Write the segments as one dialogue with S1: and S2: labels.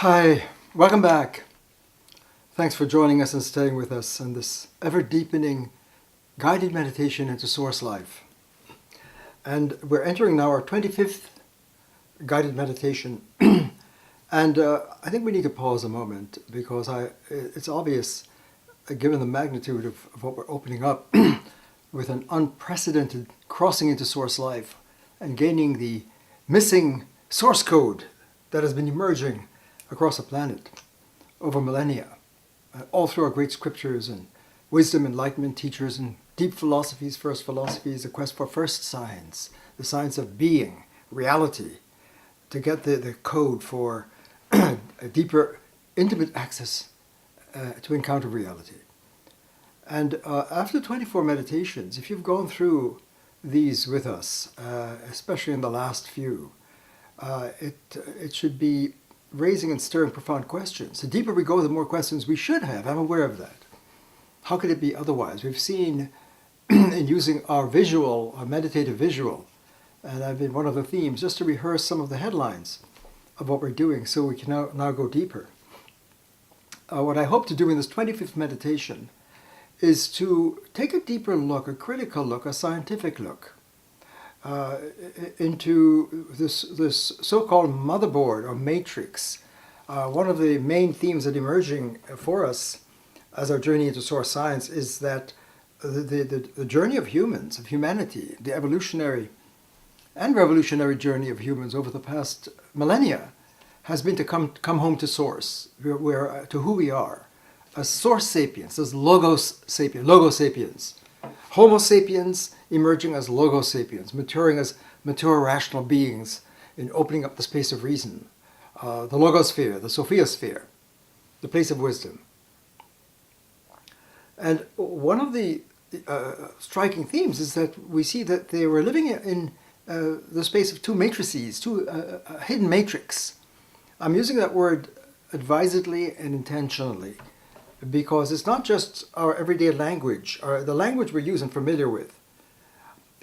S1: Hi, welcome back. Thanks for joining us and staying with us in this ever-deepening guided meditation into Source Life. And we're entering now our 25th guided meditation. And I think we need to pause a moment because it's obvious, given the magnitude of what we're opening up with an unprecedented crossing into Source Life and gaining the missing source code that has been emerging across the planet over millennia, all through our great scriptures and wisdom, enlightenment teachers and deep philosophies, first philosophies, the quest for first science, the science of being, reality, to get the code for a deeper, intimate access to encounter reality. And after 24 meditations, if you've gone through these with us, especially in the last few, it should be raising and stirring profound questions. The deeper we go, the more questions we should have. I'm aware of that. How could it be otherwise? We've seen in using our visual, our meditative visual, and I've been one of the themes, just to rehearse some of the headlines of what we're doing so we can now go deeper. What I hope to do in this 25th meditation is to take a deeper look, a critical look, a scientific look into this so-called motherboard or matrix. One of the main themes that are emerging for us as our journey into source science is that the journey of humans, of humanity, the evolutionary and revolutionary journey of humans over the past millennia has been to come home to source, to who we are, as source sapiens, as logos sapiens. Homo sapiens emerging as logos sapiens, maturing as mature rational beings in opening up the space of reason, the logosphere, the sophiasphere, the place of wisdom. And one of the striking themes is that we see that they were living in the space of two matrices, a hidden matrix. I'm using that word advisedly and intentionally, because it's not just our everyday language, or the language we're using familiar with,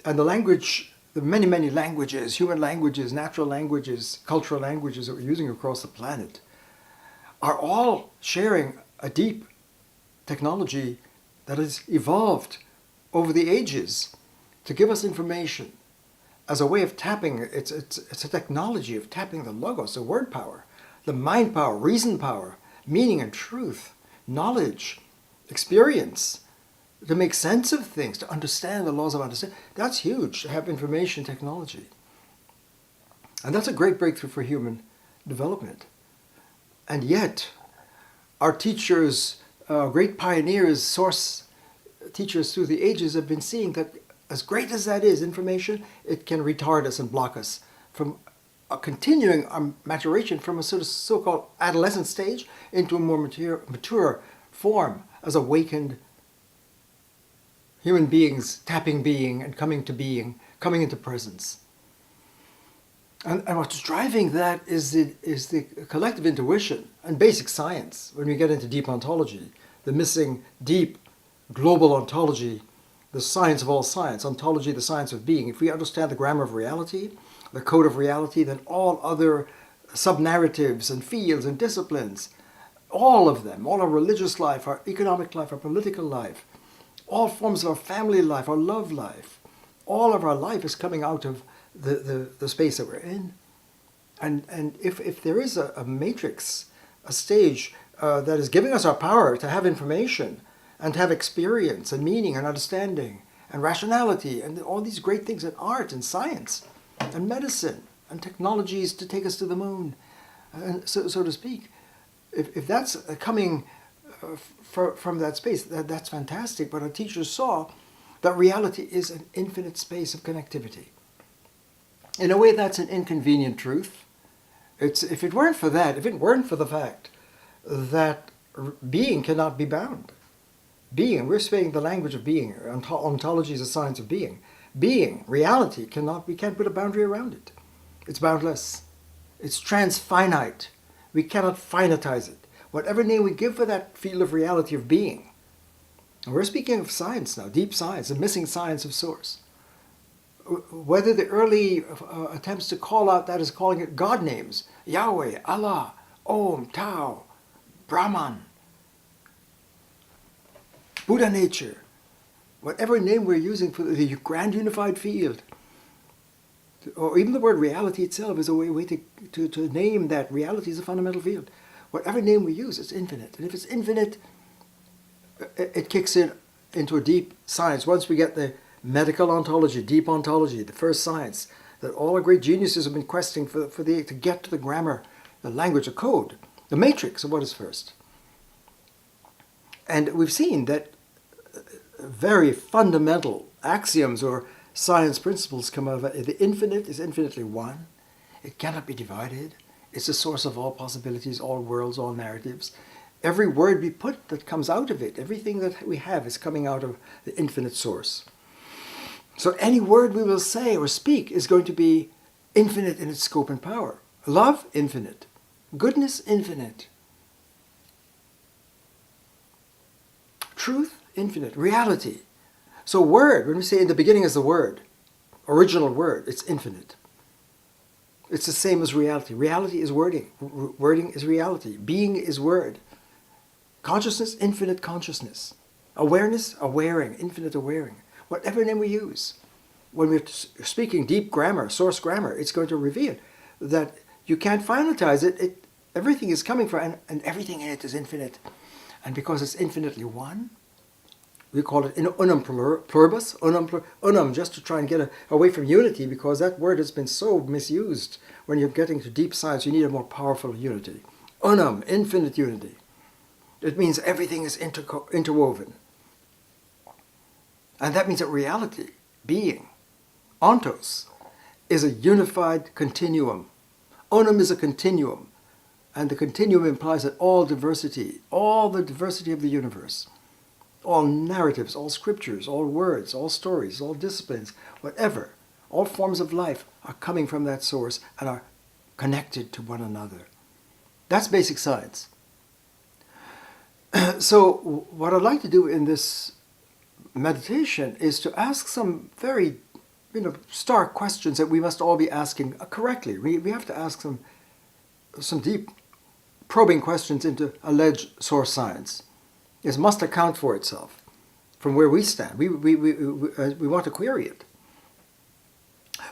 S1: and the language, the many, many languages, human languages, natural languages, cultural languages that we're using across the planet, are all sharing a deep technology that has evolved over the ages to give us information as a way of tapping. It's a technology of tapping the logos, the word power, the mind power, reason power, meaning and truth, knowledge, experience, to make sense of things, to understand the laws of understanding. That's huge, to have information technology. And that's a great breakthrough for human development. And yet, our teachers, great pioneers, source teachers through the ages have been seeing that as great as that is, information, it can retard us and block us from continuing our maturation from a sort of so-called adolescent stage into a more mature form as awakened human beings, tapping being and coming to being, coming into presence. And what's driving that is the collective intuition and basic science. When we get into deep ontology, the missing deep global ontology, the science of all science, ontology, the science of being. If we understand the grammar of reality, the code of reality, then all other sub-narratives and fields and disciplines, all of them, all our religious life, our economic life, our political life, all forms of our family life, our love life, all of our life is coming out of the space that we're in. And if there is a matrix, a stage that is giving us our power to have information and to have experience and meaning and understanding and rationality and all these great things in art and science and medicine and technologies to take us to the moon, and so to speak. If that's coming from that space, that's fantastic. But our teachers saw that reality is an infinite space of connectivity. In a way, that's an inconvenient truth. If it weren't for that, if it weren't for the fact that being cannot be bound. Being, we're speaking the language of being. Ontology is a science of being. Being, reality, we can't put a boundary around it. It's boundless. It's transfinite. We cannot finitize it. Whatever name we give for that field of reality of being. And we're speaking of science now, deep science, the missing science of source. Whether the early attempts to call out that is calling it God names, Yahweh, Allah, Om, Tao, Brahman, Buddha nature, whatever name we're using for the grand unified field, or even the word reality itself is a way to name that reality is a fundamental field. Whatever name we use, it's infinite. And if it's infinite, it kicks into a deep science. Once we get the medical ontology, deep ontology, the first science, that all our great geniuses have been questing to get to the grammar, the language, the code, the matrix of what is first. And we've seen that very fundamental axioms or science principles come out of it. The infinite is infinitely one. It cannot be divided. It's the source of all possibilities, all worlds, all narratives. Every word we put that comes out of it, everything that we have is coming out of the infinite source. So any word we will say or speak is going to be infinite in its scope and power. Love, infinite. Goodness, infinite. Truth, infinite. Reality. So word, when we say in the beginning is the word, original word, it's infinite. It's the same as reality. Reality is wording. Wording is reality. Being is word. Consciousness, infinite consciousness. Awareness, awaring, infinite awaring. Whatever name we use. When we're speaking deep grammar, source grammar, it's going to reveal that you can't finalize it. Everything is coming from, and everything in it is infinite. And because it's infinitely one, we call it unum pluribus, unum, just to try and get away from unity, because that word has been so misused. When you're getting to deep science, you need a more powerful unity. Unum, infinite unity. It means everything is interwoven. And that means that reality, being, ontos, is a unified continuum. Unum is a continuum. And the continuum implies that all the diversity of the universe, all narratives, all scriptures, all words, all stories, all disciplines, whatever, all forms of life are coming from that source and are connected to one another. That's basic science. So what I'd like to do in this meditation is to ask some very stark questions that we must all be asking correctly. We have to ask some deep probing questions into alleged source science. It must account for itself from where we stand. We want to query it.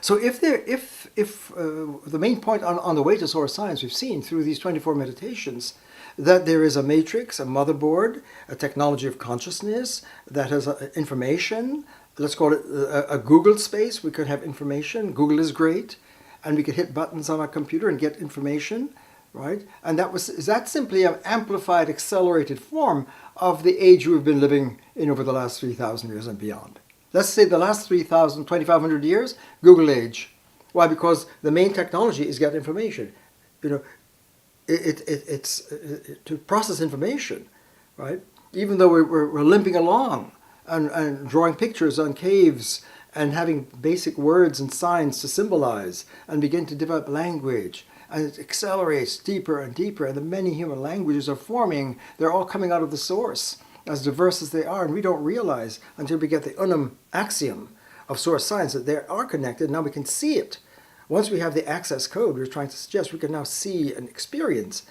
S1: So if the main point on the way to source science we've seen through these 24 meditations, that there is a matrix, a motherboard, a technology of consciousness that has information. Let's call it a Google space. We could have information. Google is great. And we could hit buttons on our computer and get information, right? And that's simply an amplified, accelerated form of the age we've been living in over the last 3,000 years and beyond. Let's say the last 3,000, 2,500 years, Google age. Why? Because the main technology is get information. It's to process information, right? Even though we're limping along and drawing pictures on caves and having basic words and signs to symbolize and begin to develop language, and it accelerates deeper and deeper, and the many human languages are forming. They're all coming out of the source, as diverse as they are, and we don't realize until we get the unum axiom of source science that they are connected. Now we can see it. Once we have the access code we're trying to suggest, we can now see and experience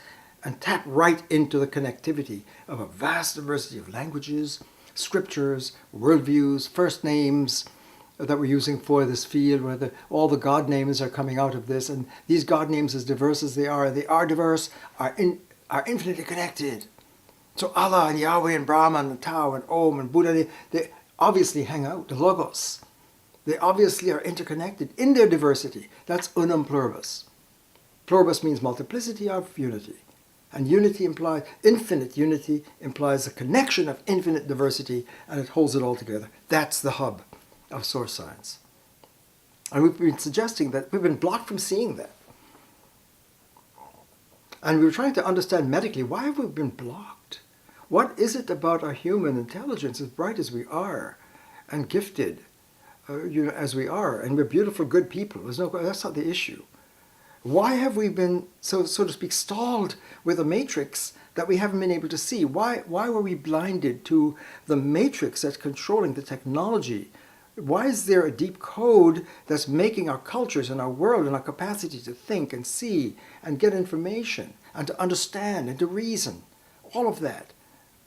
S1: and tap right into the connectivity of a vast diversity of languages, scriptures, worldviews, first names that we're using for this field, where all the God names are coming out of this, and these God names, as diverse as they are diverse, are infinitely connected. So Allah and Yahweh and Brahman and Tao and Om and Buddha, they obviously hang out, the Logos. They obviously are interconnected in their diversity. That's unum pluribus. Pluribus means multiplicity of unity. And infinite unity implies a connection of infinite diversity, and it holds it all together. That's the hub of source science. And we've been suggesting that we've been blocked from seeing that. And we were trying to understand medically, why have we been blocked? What is it about our human intelligence, as bright as we are, and gifted, as we are, and we're beautiful, good people? That's not the issue. Why have we been, so to speak, stalled with a matrix that we haven't been able to see? Why were we blinded to the matrix that's controlling the technology, Why is there a deep code that's making our cultures and our world and our capacity to think and see and get information and to understand and to reason? All of that.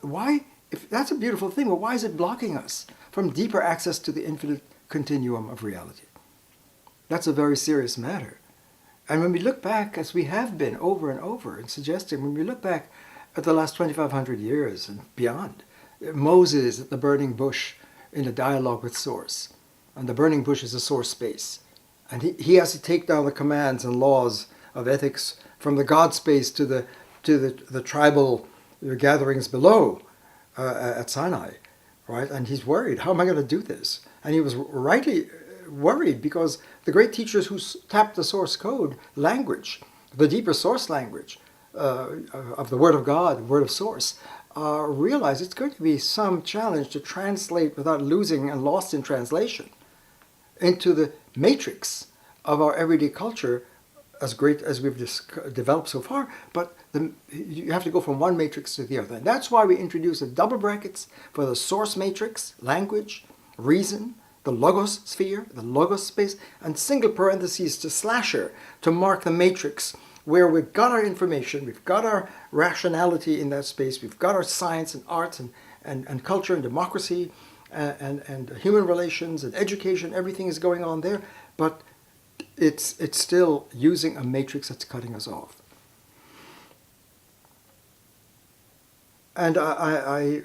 S1: Why? If that's a beautiful thing, but why is it blocking us from deeper access to the infinite continuum of reality? That's a very serious matter. And when we look back, as we have been over and over, and suggesting, when we look back at the last 2,500 years and beyond, Moses at the burning bush in a dialogue with Source, and the burning bush is a source space, and he has to take down the commands and laws of ethics from the God space to the tribal gatherings below at Sinai, right? And he's worried, how am I going to do this? And he was rightly worried because the great teachers who tapped the source code language, the deeper source language of the Word of God, the Word of Source, realize it's going to be some challenge to translate without losing and lost in translation into the matrix of our everyday culture, as great as we've developed so far, but you have to go from one matrix to the other. And that's why we introduce the double brackets for the source matrix, language, reason, the logos sphere, the logos space, and single parentheses to slasher to mark the matrix where we've got our information, we've got our rationality in that space, we've got our science and arts and culture and democracy and human relations and education, everything is going on there, but it's still using a matrix that's cutting us off. And I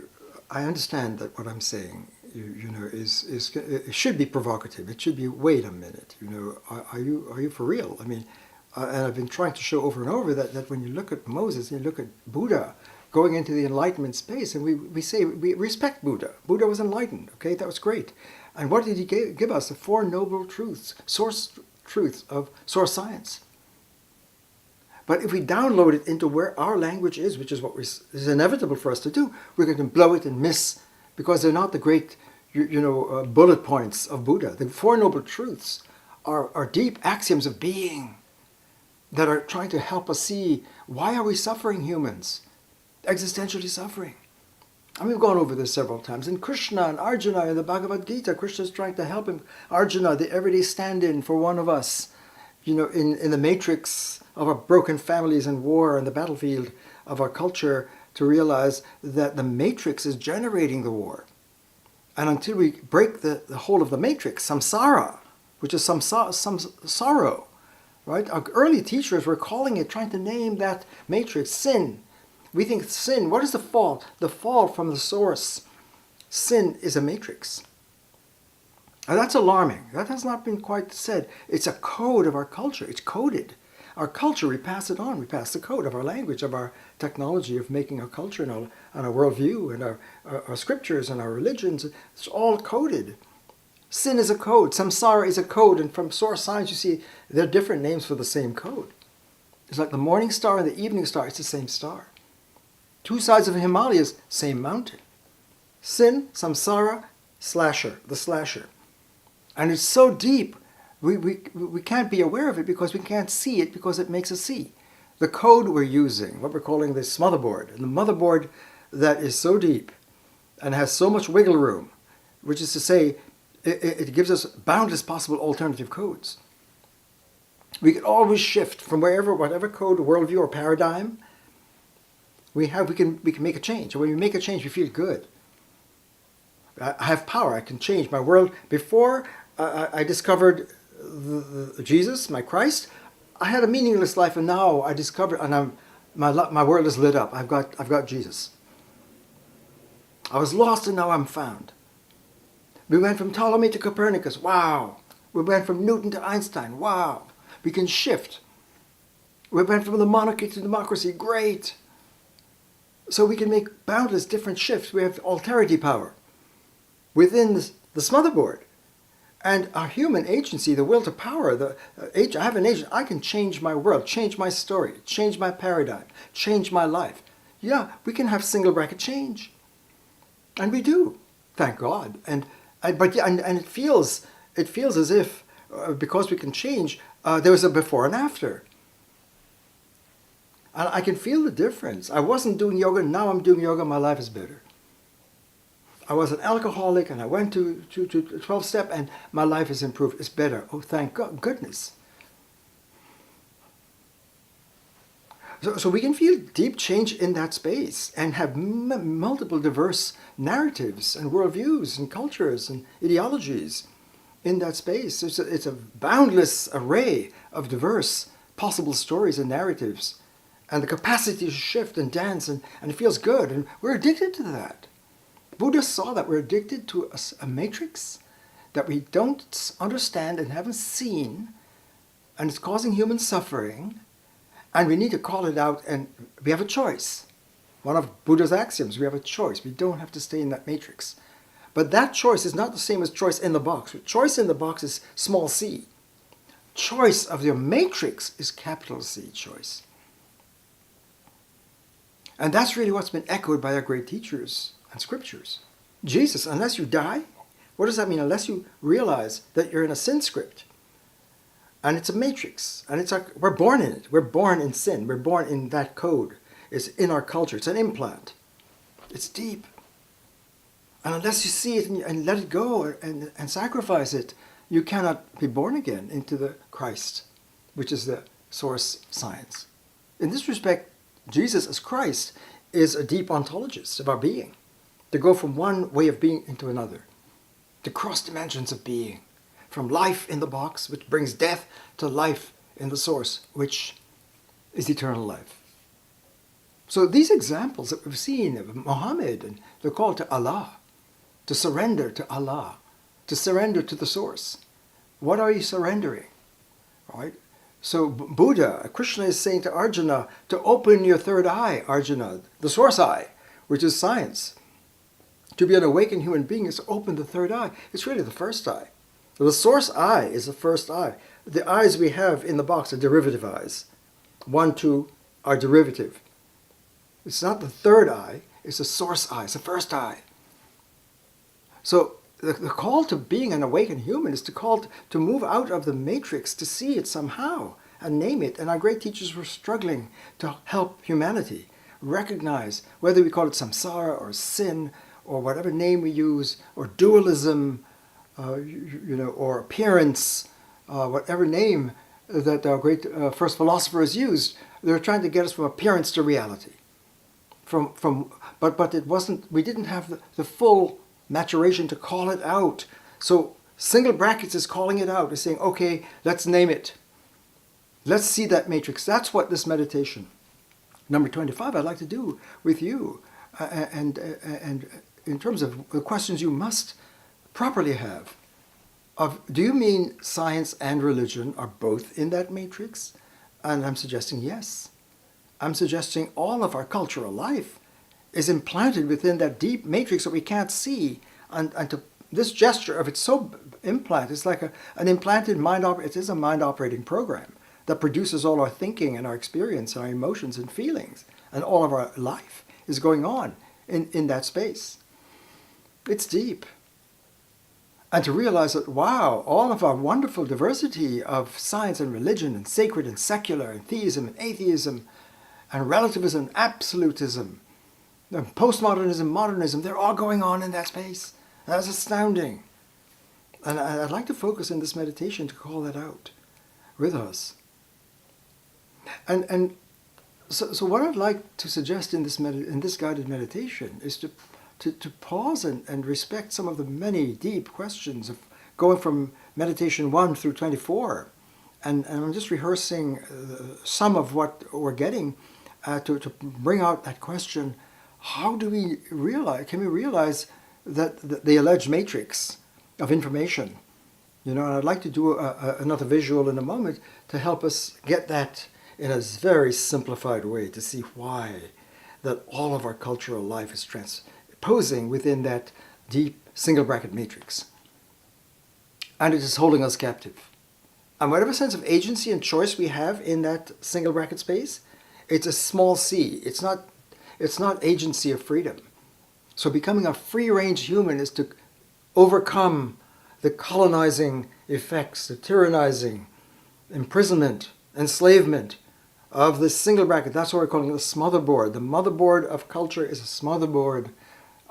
S1: understand that what I'm saying, it should be provocative. It should be, wait a minute, are you for real? I mean, and I've been trying to show over and over that when you look at Moses, you look at Buddha going into the enlightenment space, and we say we respect Buddha. Buddha was enlightened, okay, that was great. And what did he give us? The Four Noble Truths, source truths of source science. But if we download it into where our language is, which is what is inevitable for us to do, we're going to blow it and miss, because they're not the great bullet points of Buddha. The Four Noble Truths are deep axioms of being that are trying to help us see, why are we suffering, humans? Existentially suffering. And we've gone over this several times. In Krishna and Arjuna in the Bhagavad Gita, Krishna is trying to help him, Arjuna, the everyday stand-in for one of us, in the matrix of our broken families and war and the battlefield of our culture, to realize that the matrix is generating the war. And until we break the whole of the matrix, samsara, which is some sorrow, right? Our early teachers were calling it, trying to name that matrix, sin. We think sin, what is the fall? The fall from the source. Sin is a matrix. And that's alarming. That has not been quite said. It's a code of our culture. It's coded. Our culture, we pass it on. We pass the code of our language, of our technology, of making our culture and our worldview and our scriptures and our religions. It's all coded. Sin is a code. Samsara is a code. And from source science, you see, there are different names for the same code. It's like the morning star and the evening star. It's the same star. Two sides of the Himalayas, same mountain. Sin, samsara, slasher, the slasher. And it's so deep, we can't be aware of it because we can't see it, because it makes us see. The code we're using, what we're calling the smotherboard, and the motherboard that is so deep and has so much wiggle room, which is to say, it gives us boundless possible alternative codes. We can always shift from whatever code, worldview, or paradigm we can make a change. And when we make a change, we feel good. I have power. I can change my world. Before I discovered Jesus, my Christ, I had a meaningless life, and now I discovered, and my world is lit up. I've got Jesus. I was lost, and now I'm found. We went from Ptolemy to Copernicus. Wow. We went from Newton to Einstein. Wow. We can shift. We went from the monarchy to democracy. Great. So we can make boundless different shifts. We have alterity power within the smotherboard. And our human agency, the will to power, I have an agent. I can change my world, change my story, change my paradigm, change my life. Yeah, we can have single bracket change. And we do, thank God. And it feels as if, because we can change, there was a before and after. And I can feel the difference. I wasn't doing yoga, now I'm doing yoga, my life is better. I was an alcoholic and I went to 12-step and my life is improved. It's better. Oh, thank goodness. So we can feel deep change in that space and have multiple diverse narratives and worldviews and cultures and ideologies in that space. It's a boundless array of diverse possible stories and narratives, and the capacity to shift and dance, and it feels good, and we're addicted to that. Buddha saw that we're addicted to a matrix that we don't understand and haven't seen, and it's causing human suffering. And we need to call it out, and we have a choice. One of Buddha's axioms, we have a choice. We don't have to stay in that matrix. But that choice is not the same as choice in the box. Choice in the box is small c. Choice of your matrix is capital C choice. And that's really what's been echoed by our great teachers and scriptures. Jesus, unless you die, what does that mean? Unless you realize that you're in a sin script. And it's a matrix, and we're born in it. We're born in sin. We're born in that code. It's in our culture. It's an implant. It's deep. And unless you see it and let it go and sacrifice it, you cannot be born again into the Christ, which is the source science. In this respect, Jesus as Christ is a deep ontologist of our being, to go from one way of being into another, to cross dimensions of being. From life in the box, which brings death, to life in the source, which is eternal life. So these examples that we've seen of Muhammad and the call to Allah, to surrender to Allah, to surrender to the source. What are you surrendering? Right? So Buddha, Krishna is saying to Arjuna to open your third eye, Arjuna, the source eye, which is science. To be an awakened human being is to open the third eye. It's really the first eye. So the source eye is the first eye. The eyes we have in the box are derivative eyes. 1, 2 are derivative. It's not the third eye, it's the source eye, it's the first eye. So the call to being an awakened human is to move out of the matrix, to see it somehow and name it. And our great teachers were struggling to help humanity recognize, whether we call it samsara or sin or whatever name we use, or dualism, or appearance, whatever name that our great first philosophers used, they're trying to get us from appearance to reality. But it wasn't. We didn't have the full maturation to call it out. So single brackets is calling it out. It's saying, okay, let's name it. Let's see that matrix. That's what this meditation, number 25, I'd like to do with you, and in terms of the questions you must properly have of, do you mean science and religion are both in that matrix? And I'm suggesting yes. I'm suggesting all of our cultural life is implanted within that deep matrix that we can't see. And to this gesture of it's so implanted, it's like an implanted it is a mind operating program that produces all our thinking and our experience and our emotions and feelings. And all of our life is going on in that space. It's deep. And to realize that, wow, all of our wonderful diversity of science and religion and sacred and secular and theism and atheism and relativism and absolutism, and postmodernism, modernism, they're all going on in that space. That's astounding. And I'd like to focus in this meditation to call that out with us. And so what I'd like to suggest in this guided meditation is to pause and respect some of the many deep questions of going from meditation 1 through 24. And I'm just rehearsing some of what we're getting to bring out that question, how do we can we realize that the alleged matrix of information, and I'd like to do another visual in a moment to help us get that in a very simplified way, to see why that all of our cultural life is transposing within that deep single bracket matrix. And it is holding us captive. And whatever sense of agency and choice we have in that single bracket space, it's a small c. It's not agency of freedom. So becoming a free-range human is to overcome the colonizing effects, the tyrannizing, imprisonment, enslavement of this single bracket. That's what we're calling the smother board. The motherboard of culture is a smother board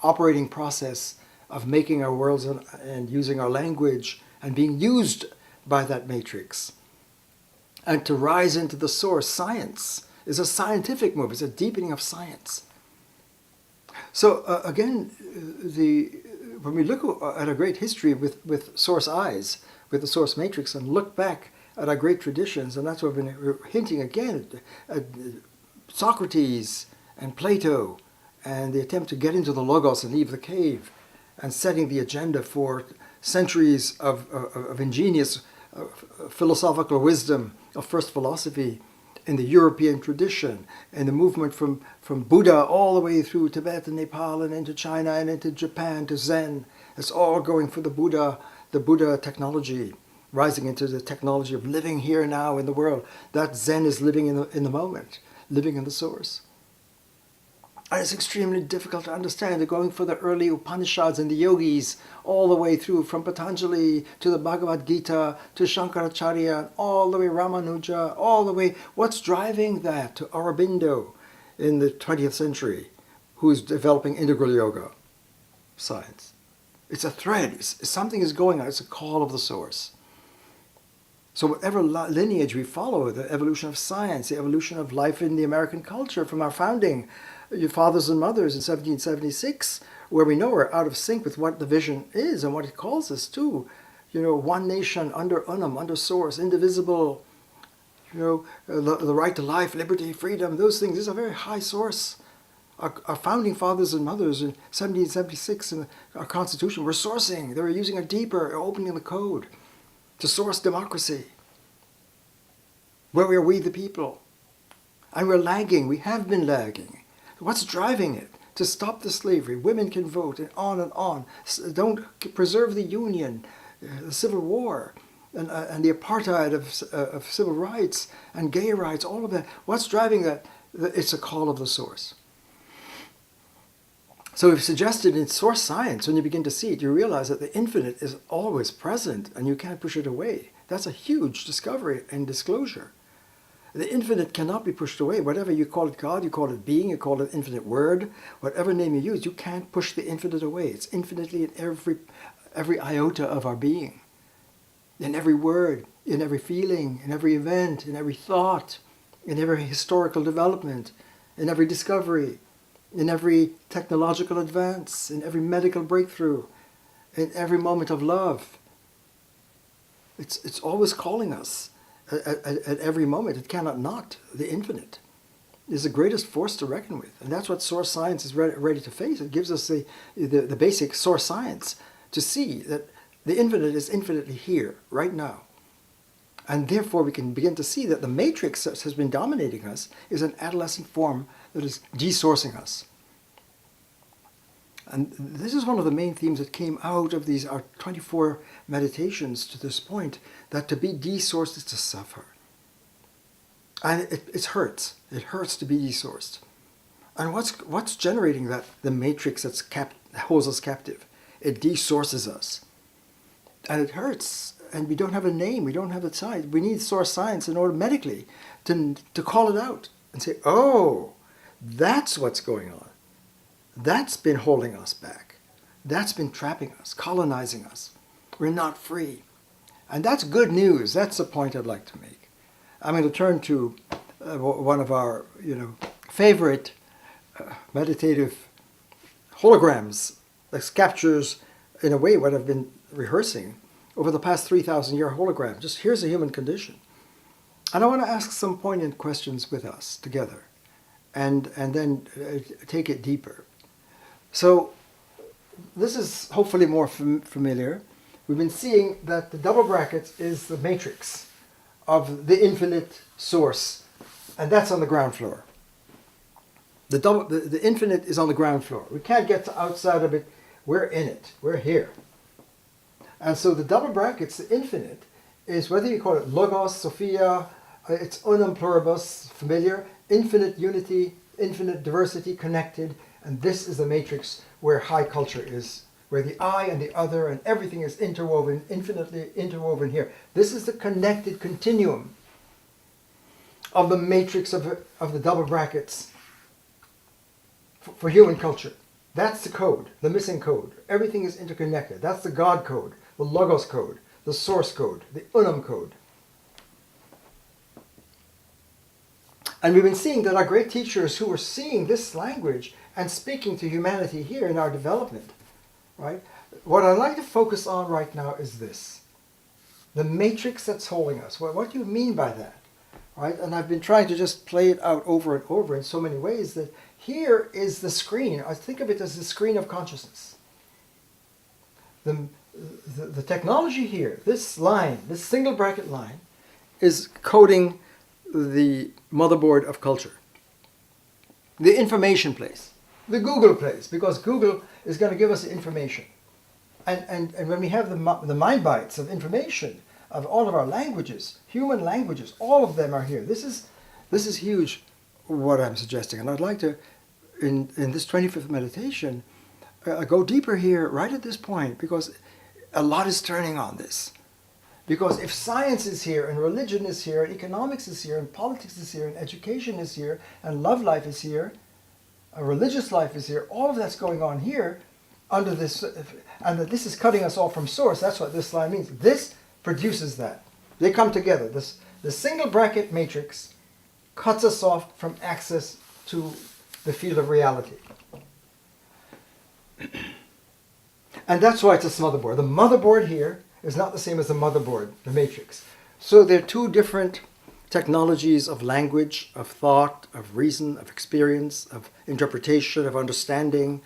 S1: operating process of making our worlds and using our language and being used by that matrix. And to rise into the source, science, is a scientific move. It's a deepening of science. So again, when we look at a great history with source eyes, with the source matrix, and look back at our great traditions, and that's what we're hinting again at Socrates and Plato, and the attempt to get into the logos and leave the cave, and setting the agenda for centuries of ingenious philosophical wisdom of first philosophy in the European tradition, and the movement from Buddha all the way through Tibet and Nepal and into China and into Japan to Zen. It's all going for the Buddha technology, rising into the technology of living here now in the world. That Zen is living in the moment, living in the source. And it's extremely difficult to understand. They're going for the early Upanishads and the yogis all the way through, from Patanjali to the Bhagavad Gita to Shankaracharya, all the way Ramanuja, all the way. What's driving that to Aurobindo in the 20th century, who's developing integral yoga science? It's a thread. Something is going on. It's a call of the source. So whatever lineage we follow, the evolution of science, the evolution of life in the American culture from our founding, your fathers and mothers in 1776, where we know we're out of sync with what the vision is and what it calls us to. One nation under Unum, under source, indivisible, the right to life, liberty, freedom, those things. This is a very high source. Our founding fathers and mothers in 1776 in our Constitution were sourcing. They were using a deeper, opening the code to source democracy. Where are we the people? And we're lagging. We have been lagging. What's driving it? To stop the slavery. Women can vote, and on and on. Don't preserve the Union, the Civil War, and the apartheid of civil rights and gay rights, all of that. What's driving that? It's a call of the source. So we've suggested in source science, when you begin to see it, you realize that the infinite is always present and you can't push it away. That's a huge discovery and disclosure. The infinite cannot be pushed away. Whatever you call it, God, you call it being, you call it infinite word, whatever name you use, you can't push the infinite away. It's infinitely in every iota of our being, in every word, in every feeling, in every event, in every thought, in every historical development, in every discovery, in every technological advance, in every medical breakthrough, in every moment of love. It's always calling us. At every moment, it cannot not. The infinite is the greatest force to reckon with. And that's what source science is ready to face. It gives us the basic source science to see that the infinite is infinitely here, right now. And therefore we can begin to see that the matrix that has been dominating us is an adolescent form that is desourcing us. And this is one of the main themes that came out of our 24 meditations to this point, that to be desourced is to suffer. And it hurts. It hurts to be desourced. And what's generating that? The matrix that holds us captive. It desources us. And it hurts. And we don't have a name. We don't have a science. We need source science in order medically to call it out and say, oh, that's what's going on. That's been holding us back. That's been trapping us, colonizing us. We're not free. And that's good news. That's the point I'd like to make. I'm going to turn to one of our favorite meditative holograms that captures, in a way, what I've been rehearsing over the past 3,000-year hologram. Just here's a human condition. And I want to ask some poignant questions with us together and then take it deeper. So this is hopefully more familiar. We've been seeing that the double brackets is the matrix of the infinite source, and that's on the ground floor. The infinite is on the ground floor. We can't get outside of it. We're in it. We're here. And so the double brackets, the infinite, is whether you call it logos, Sophia, it's unum pluribus, familiar, infinite unity, infinite diversity, connected. And this is the matrix where high culture is, where the I and the other and everything is interwoven, infinitely interwoven here. This is the connected continuum of the matrix of the double brackets for human culture. That's the code, the missing code. Everything is interconnected. That's the God code, the Logos code, the source code, the Unum code. And we've been seeing that our great teachers who were seeing this language and speaking to humanity here in our development, right? What I'd like to focus on right now is this. The matrix that's holding us. What do you mean by that? Right? And I've been trying to just play it out over and over in so many ways that here is the screen. I think of it as the screen of consciousness. The technology here, this line, this single bracket line, is coding the motherboard of culture. The information place. The Google place, because Google is going to give us the information. And when we have the mind bites of information, of all of our languages, human languages, all of them are here. This is huge, what I'm suggesting. And I'd like to, in this 25th meditation, go deeper here right at this point, because a lot is turning on this. Because if science is here, and religion is here, and economics is here, and politics is here, and education is here, and love life is here, a religious life is here, all of that's going on here under this, and that this is cutting us off from source. That's what this line means. This produces that. They come together. The single bracket matrix cuts us off from access to the field of reality. And that's why it's a motherboard. The motherboard here is not the same as the motherboard, the matrix. So they're two different technologies of language, of thought, of reason, of experience, of interpretation, of understanding,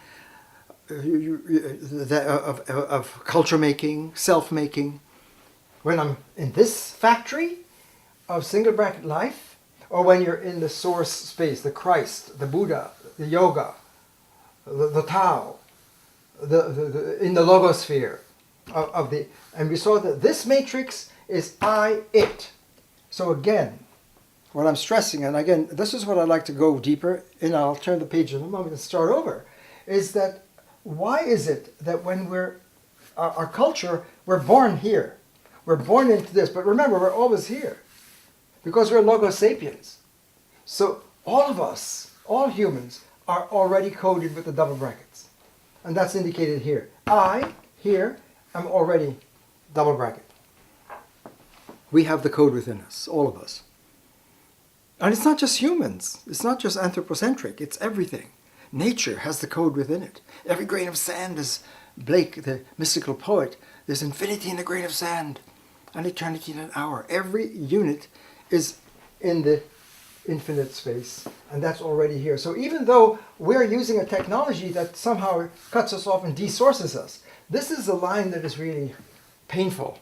S1: of culture making, self-making. When I'm in this factory of single bracket life, or when you're in the source space, the Christ, the Buddha, the yoga, the Tao, in the logosphere and we saw that this matrix is I, it. So again, what I'm stressing, and again, this is what I'd like to go deeper in, I'll turn the page in a moment and start over, is that why is it that when our culture, we're born here. We're born into this, but remember, we're always here. Because we're Logos sapiens. So all of us, all humans, are already coded with the double brackets. And that's indicated here. I, here, am already double bracket. We have the code within us, all of us. And it's not just humans. It's not just anthropocentric. It's everything. Nature has the code within it. Every grain of sand, as Blake, the mystical poet, there's infinity in a grain of sand and eternity in an hour. Every unit is in the infinite space, and that's already here. So even though we're using a technology that somehow cuts us off and desources us, this is a line that is really painful,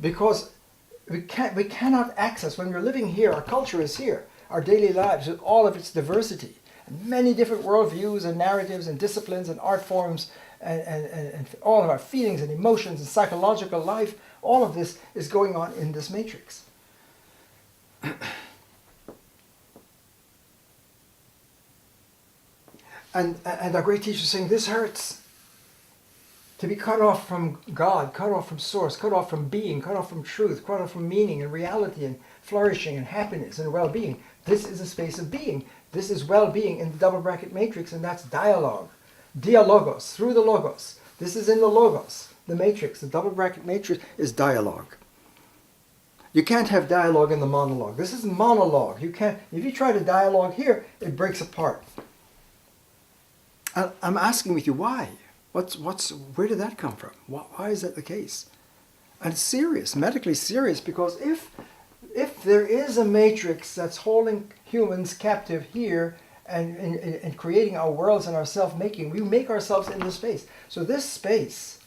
S1: because we cannot access, when we're living here, our culture is here, our daily lives with all of its diversity, and many different worldviews and narratives and disciplines and art forms and all of our feelings and emotions and psychological life, all of this is going on in this matrix. And our great teacher is saying, this hurts. To be cut off from God, cut off from source, cut off from being, cut off from truth, cut off from meaning and reality and flourishing and happiness and well-being. This is a space of being. This is well-being in the double bracket matrix, and that's dialogue. Dialogos, through the logos. This is in the logos, the matrix. The double bracket matrix is dialogue. You can't have dialogue in the monologue. This is monologue. You can't. If you try to dialogue here, it breaks apart. I'm asking with you, why? Where did that come from? Why is that the case? And it's serious, medically serious, because if there is a matrix that's holding humans captive here and creating our worlds and our self-making, we make ourselves in this space. So this space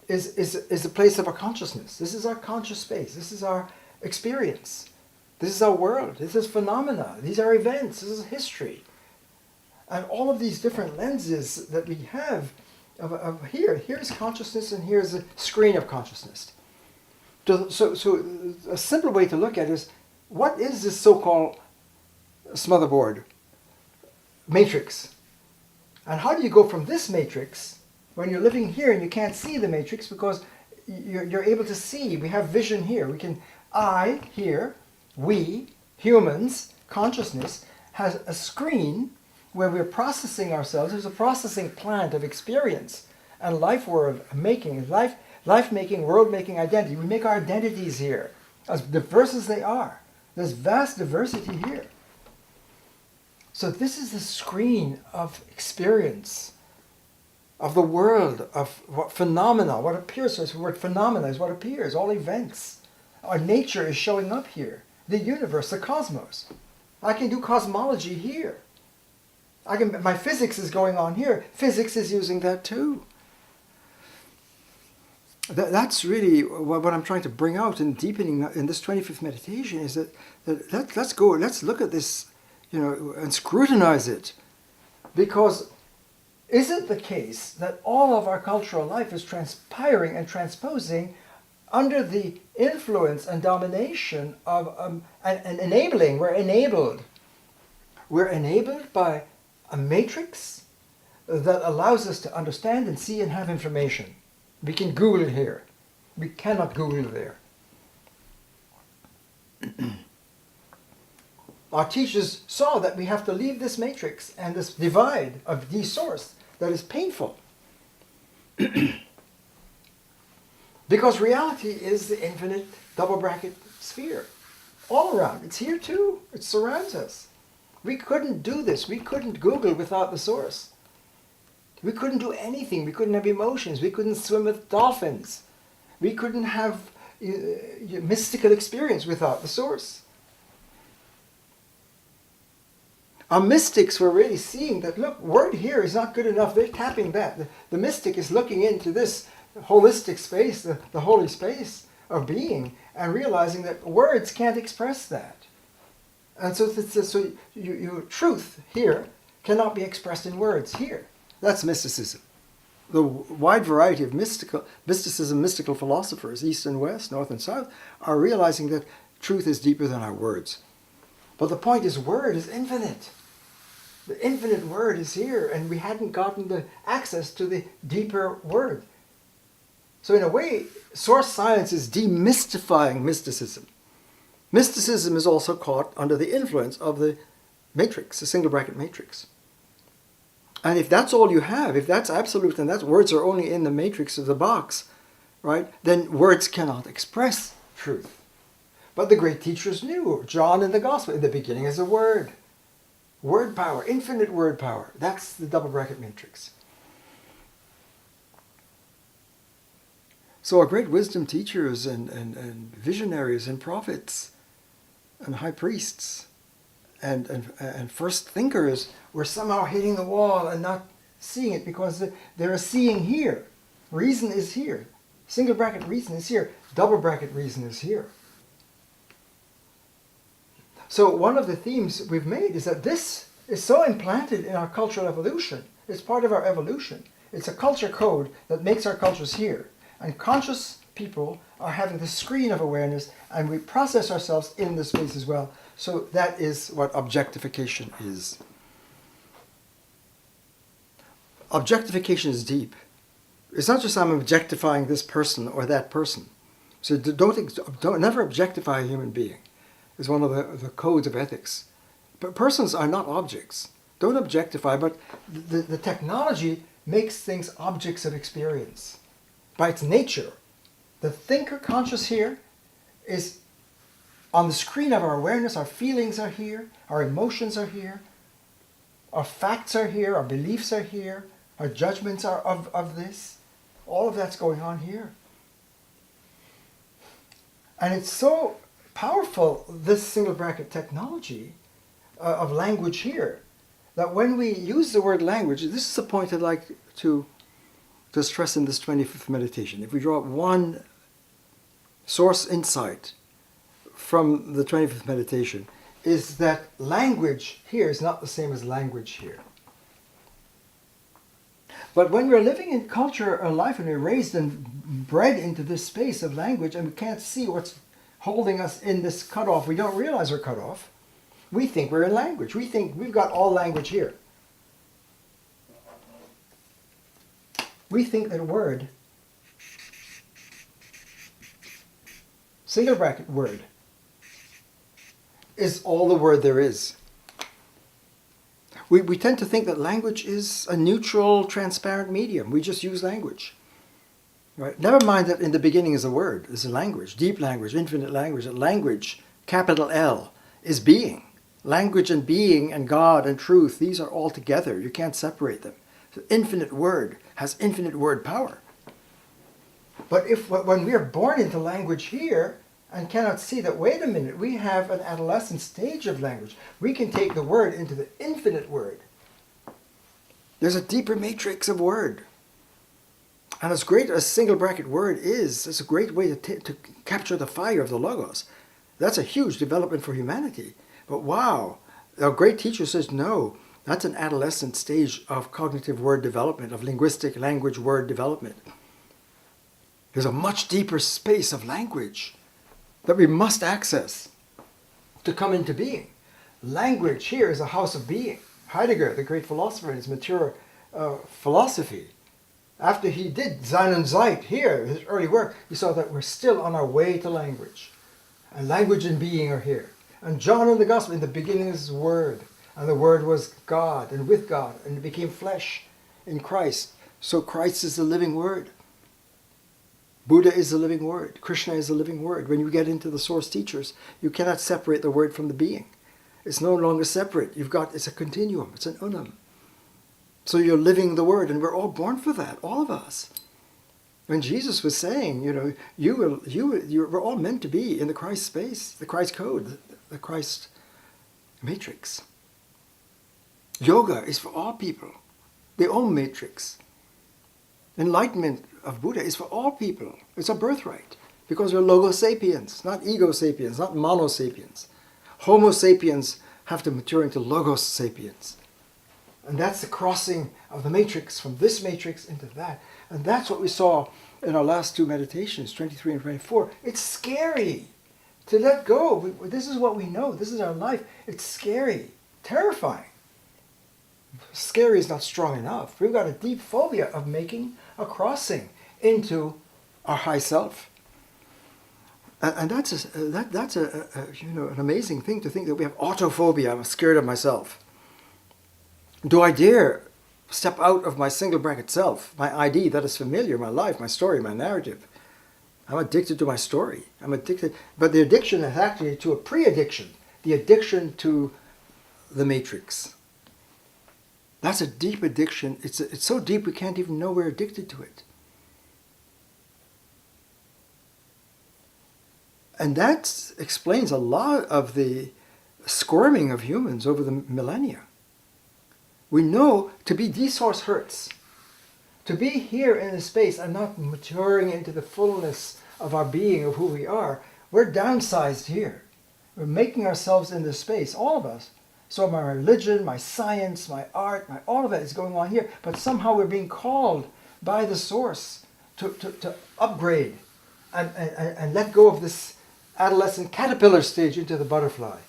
S1: is a place of our consciousness. This is our conscious space. This is our experience. This is our world. This is phenomena. These are events. This is history. And all of these different lenses that we have of here's consciousness, and here's a screen of consciousness. So a simple way to look at it is, what is this so-called smotherboard matrix? And how do you go from this matrix, when you're living here and you can't see the matrix because you're able to see, we have vision here. We can, I here, we, humans, consciousness, has a screen where we're processing ourselves. There's a processing plant of experience and life making, life making, world making identity. We make our identities here, as diverse as they are. There's vast diversity here. So this is the screen of experience, of the world, of what phenomena, what appears. So the word phenomena is what appears, all events. Our nature is showing up here. The universe, the cosmos. I can do cosmology here. My physics is going on here. Physics is using that too. That's really what I'm trying to bring out in deepening in this 25th meditation is that let's look at this, and scrutinize it. Because is it the case that all of our cultural life is transpiring and transposing under the influence and domination of and enabling? We're enabled. We're enabled by a matrix that allows us to understand and see and have information. We can Google it here. We cannot Google it there. Our teachers saw that we have to leave this matrix and this divide of the source that is painful. Because reality is the infinite double bracket sphere. All around. It's here too. It surrounds us. We couldn't do this. We couldn't Google without the source. We couldn't do anything. We couldn't have emotions. We couldn't swim with dolphins. We couldn't have mystical experience without the source. Our mystics were really seeing that, look, word here is not good enough. They're tapping that. The mystic is looking into this holistic space, the holy space of being, and realizing that words can't express that. And so, your truth here cannot be expressed in words here. That's mysticism. The wide variety of mystical philosophers, East and West, North and South, are realizing that truth is deeper than our words. But the point is, word is infinite. The infinite word is here, and we hadn't gotten the access to the deeper word. So in a way, source science is demystifying mysticism. Mysticism is also caught under the influence of the matrix, the single bracket matrix. And if that's all you have, if that's absolute and that words are only in the matrix of the box, right, then words cannot express truth. But the great teachers knew. John in the Gospel, in the beginning is a word. Word power, infinite word power. That's the double bracket matrix. So our great wisdom teachers and visionaries and prophets and high priests and first thinkers were somehow hitting the wall and not seeing it because they're seeing here. Reason is here. Single bracket reason is here. Double bracket reason is here. So one of the themes we've made is that this is so implanted in our cultural evolution. It's part of our evolution. It's a culture code that makes our cultures here. And conscious people are having the screen of awareness, and we process ourselves in this space as well. So that is what objectification is. Objectification is deep. It's not just I'm objectifying this person or that person. So don't never objectify a human being. It's one of the codes of ethics. But persons are not objects. Don't objectify, but the technology makes things objects of experience. By its nature, the thinker conscious here is on the screen of our awareness. Our feelings are here, our emotions are here, our facts are here, our beliefs are here, our judgments are of this. All of that's going on here. And it's so powerful, this single bracket technology of language here, that when we use the word language, this is a point I'd like to stress in this 25th meditation. If we draw one source insight from the 25th meditation, is that language here is not the same as language here. But when we're living in culture or life and we're raised and bred into this space of language and we can't see what's holding us in this cutoff, we don't realize we're cut off. We think we're in language. We think we've got all language here. We think that a word, single bracket word, is all the word there is. We tend to think that language is a neutral, transparent medium. We just use language. Right? Never mind that in the beginning is a word, is a language, deep language, infinite language. A language, capital L, is being. Language and being and God and truth, these are all together. You can't separate them. So infinite word has infinite word power. But when we are born into language here and cannot see that, wait a minute, we have an adolescent stage of language. We can take the word into the infinite word. There's a deeper matrix of word. And as great as single bracket word is, it's a great way to capture the fire of the Logos. That's a huge development for humanity. But wow, a great teacher says, no, that's an adolescent stage of cognitive word development, of linguistic language word development. There's a much deeper space of language that we must access to come into being. Language here is a house of being. Heidegger, the great philosopher in his mature philosophy, after he did Sein und Zeit here, his early work, he saw that we're still on our way to language. And language and being are here. And John in the Gospel, in the beginning is the Word. And the Word was God and with God. And it became flesh in Christ. So Christ is the living Word. Buddha is the living Word. Krishna is the living Word. When you get into the source teachers, you cannot separate the Word from the being. It's no longer separate. It's a continuum. It's an unum. So you're living the Word, and we're all born for that, all of us. When Jesus was saying, we're all meant to be in the Christ space, the Christ code, the Christ matrix. Yoga is for all people, the Om matrix. Enlightenment of Buddha is for all people. It's a birthright, because we're Logo sapiens, not ego sapiens, not mono sapiens. Homo sapiens have to mature into Logos sapiens. And that's the crossing of the matrix from this matrix into that. And that's what we saw in our last two meditations, 23 and 24. It's scary to let go. This is what we know. This is our life. It's scary, terrifying. Scary is not strong enough. We've got a deep phobia of making a crossing into our high self. And that's an amazing thing to think that we have autophobia. I'm scared of myself. Do I dare step out of my single bracket self, my ID that is familiar, my life, my story, my narrative? I'm addicted to my story. I'm addicted. But the addiction is actually to a pre-addiction, the addiction to the matrix. That's a deep addiction. It's so deep we can't even know we're addicted to it. And that explains a lot of the squirming of humans over the millennia. We know to be de-source hurts. To be here in the space and not maturing into the fullness of our being, of who we are, we're downsized here. We're making ourselves in this space, all of us. So my religion, my science, my art, all of it is going on here. But somehow we're being called by the source to upgrade and let go of this adolescent caterpillar stage into the butterfly.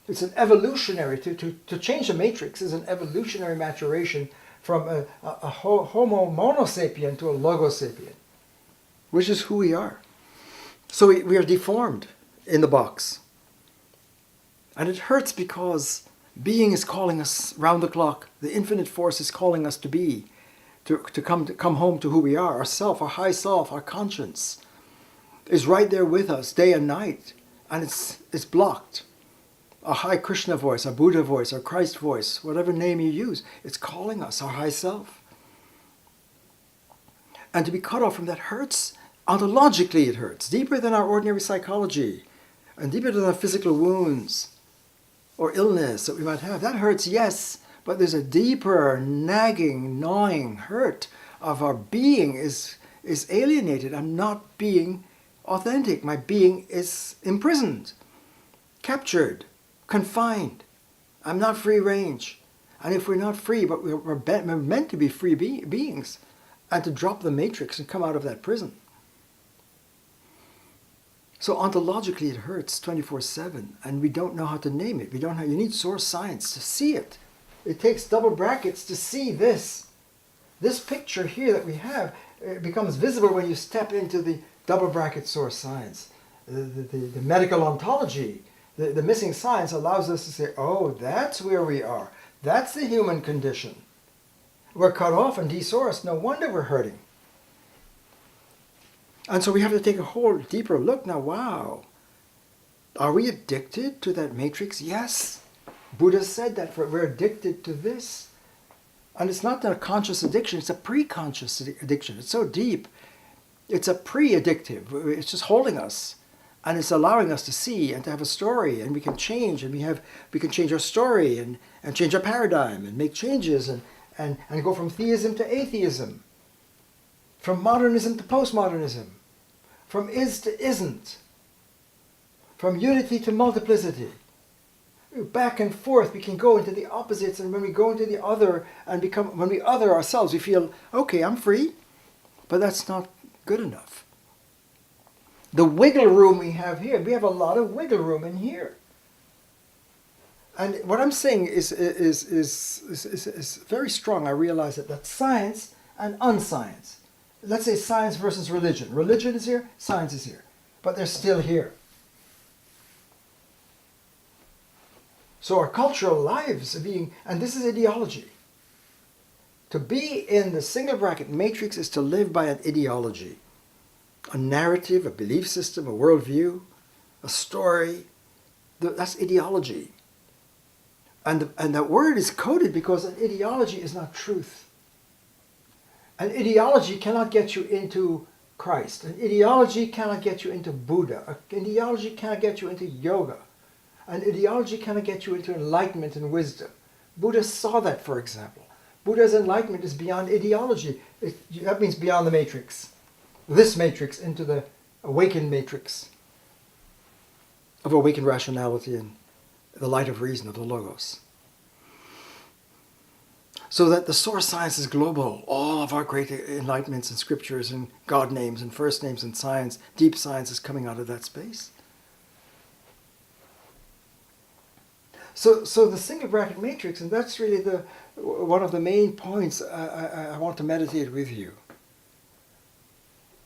S1: It's an evolutionary, to change the matrix is an evolutionary maturation from a homo monosapien to a logosapien, which is who we are. So we are deformed in the box. And it hurts because being is calling us round the clock. The infinite force is calling us to be, to come home to who we are. Our self, our high self, our conscience is right there with us day and night. And it's blocked. Our high Krishna voice, our Buddha voice, our Christ voice, whatever name you use, it's calling us, our high self. And to be cut off from that hurts. Ontologically it hurts, deeper than our ordinary psychology, and deeper than our physical wounds or illness that we might have. That hurts, yes, but there's a deeper, nagging, gnawing hurt of our being is alienated. I'm not being authentic. My being is imprisoned, captured, confined. I'm not free range. And if we're not free, but we're meant to be free beings, and to drop the matrix and come out of that prison. So ontologically it hurts 24/7, and we don't know how to name it. You need source science to see it. It takes double brackets to see this. This picture here that we have, it becomes visible when you step into the double bracket source science. The medical ontology, The missing science allows us to say, oh, that's where we are. That's the human condition. We're cut off and desourced. No wonder we're hurting. And so we have to take a whole deeper look now. Wow. Are we addicted to that matrix? Yes. Buddha said that we're addicted to this. And it's not a conscious addiction, it's a pre-conscious addiction. It's so deep. It's a pre-addictive. It's just holding us. And it's allowing us to see and to have a story, and we can change, and we can change our story and change our paradigm and make changes and go from theism to atheism, from modernism to postmodernism, from is to isn't, from unity to multiplicity. Back and forth, we can go into the opposites, and when we go into the other and when we other ourselves, we feel, okay, I'm free, but that's not good enough. The wiggle room we have here, we have a lot of wiggle room in here. And what I'm saying is very strong. I realize that science and unscience. Let's say science versus religion. Religion is here, science is here. But they're still here. So our cultural lives are being, and this is ideology. To be in the single bracket matrix is to live by an ideology. A narrative, a belief system, a worldview, a story. That's ideology. And that word is coded because an ideology is not truth. An ideology cannot get you into Christ. An ideology cannot get you into Buddha. An ideology cannot get you into yoga. An ideology cannot get you into enlightenment and wisdom. Buddha saw that, for example. Buddha's enlightenment is beyond ideology. That means beyond the matrix. This matrix into the awakened matrix of awakened rationality and the light of reason, of the Logos. So that the source science is global. All of our great enlightenments and scriptures and God names and first names and science, deep science is coming out of that space. So the single bracket matrix, and that's really one of the main points I want to meditate with you.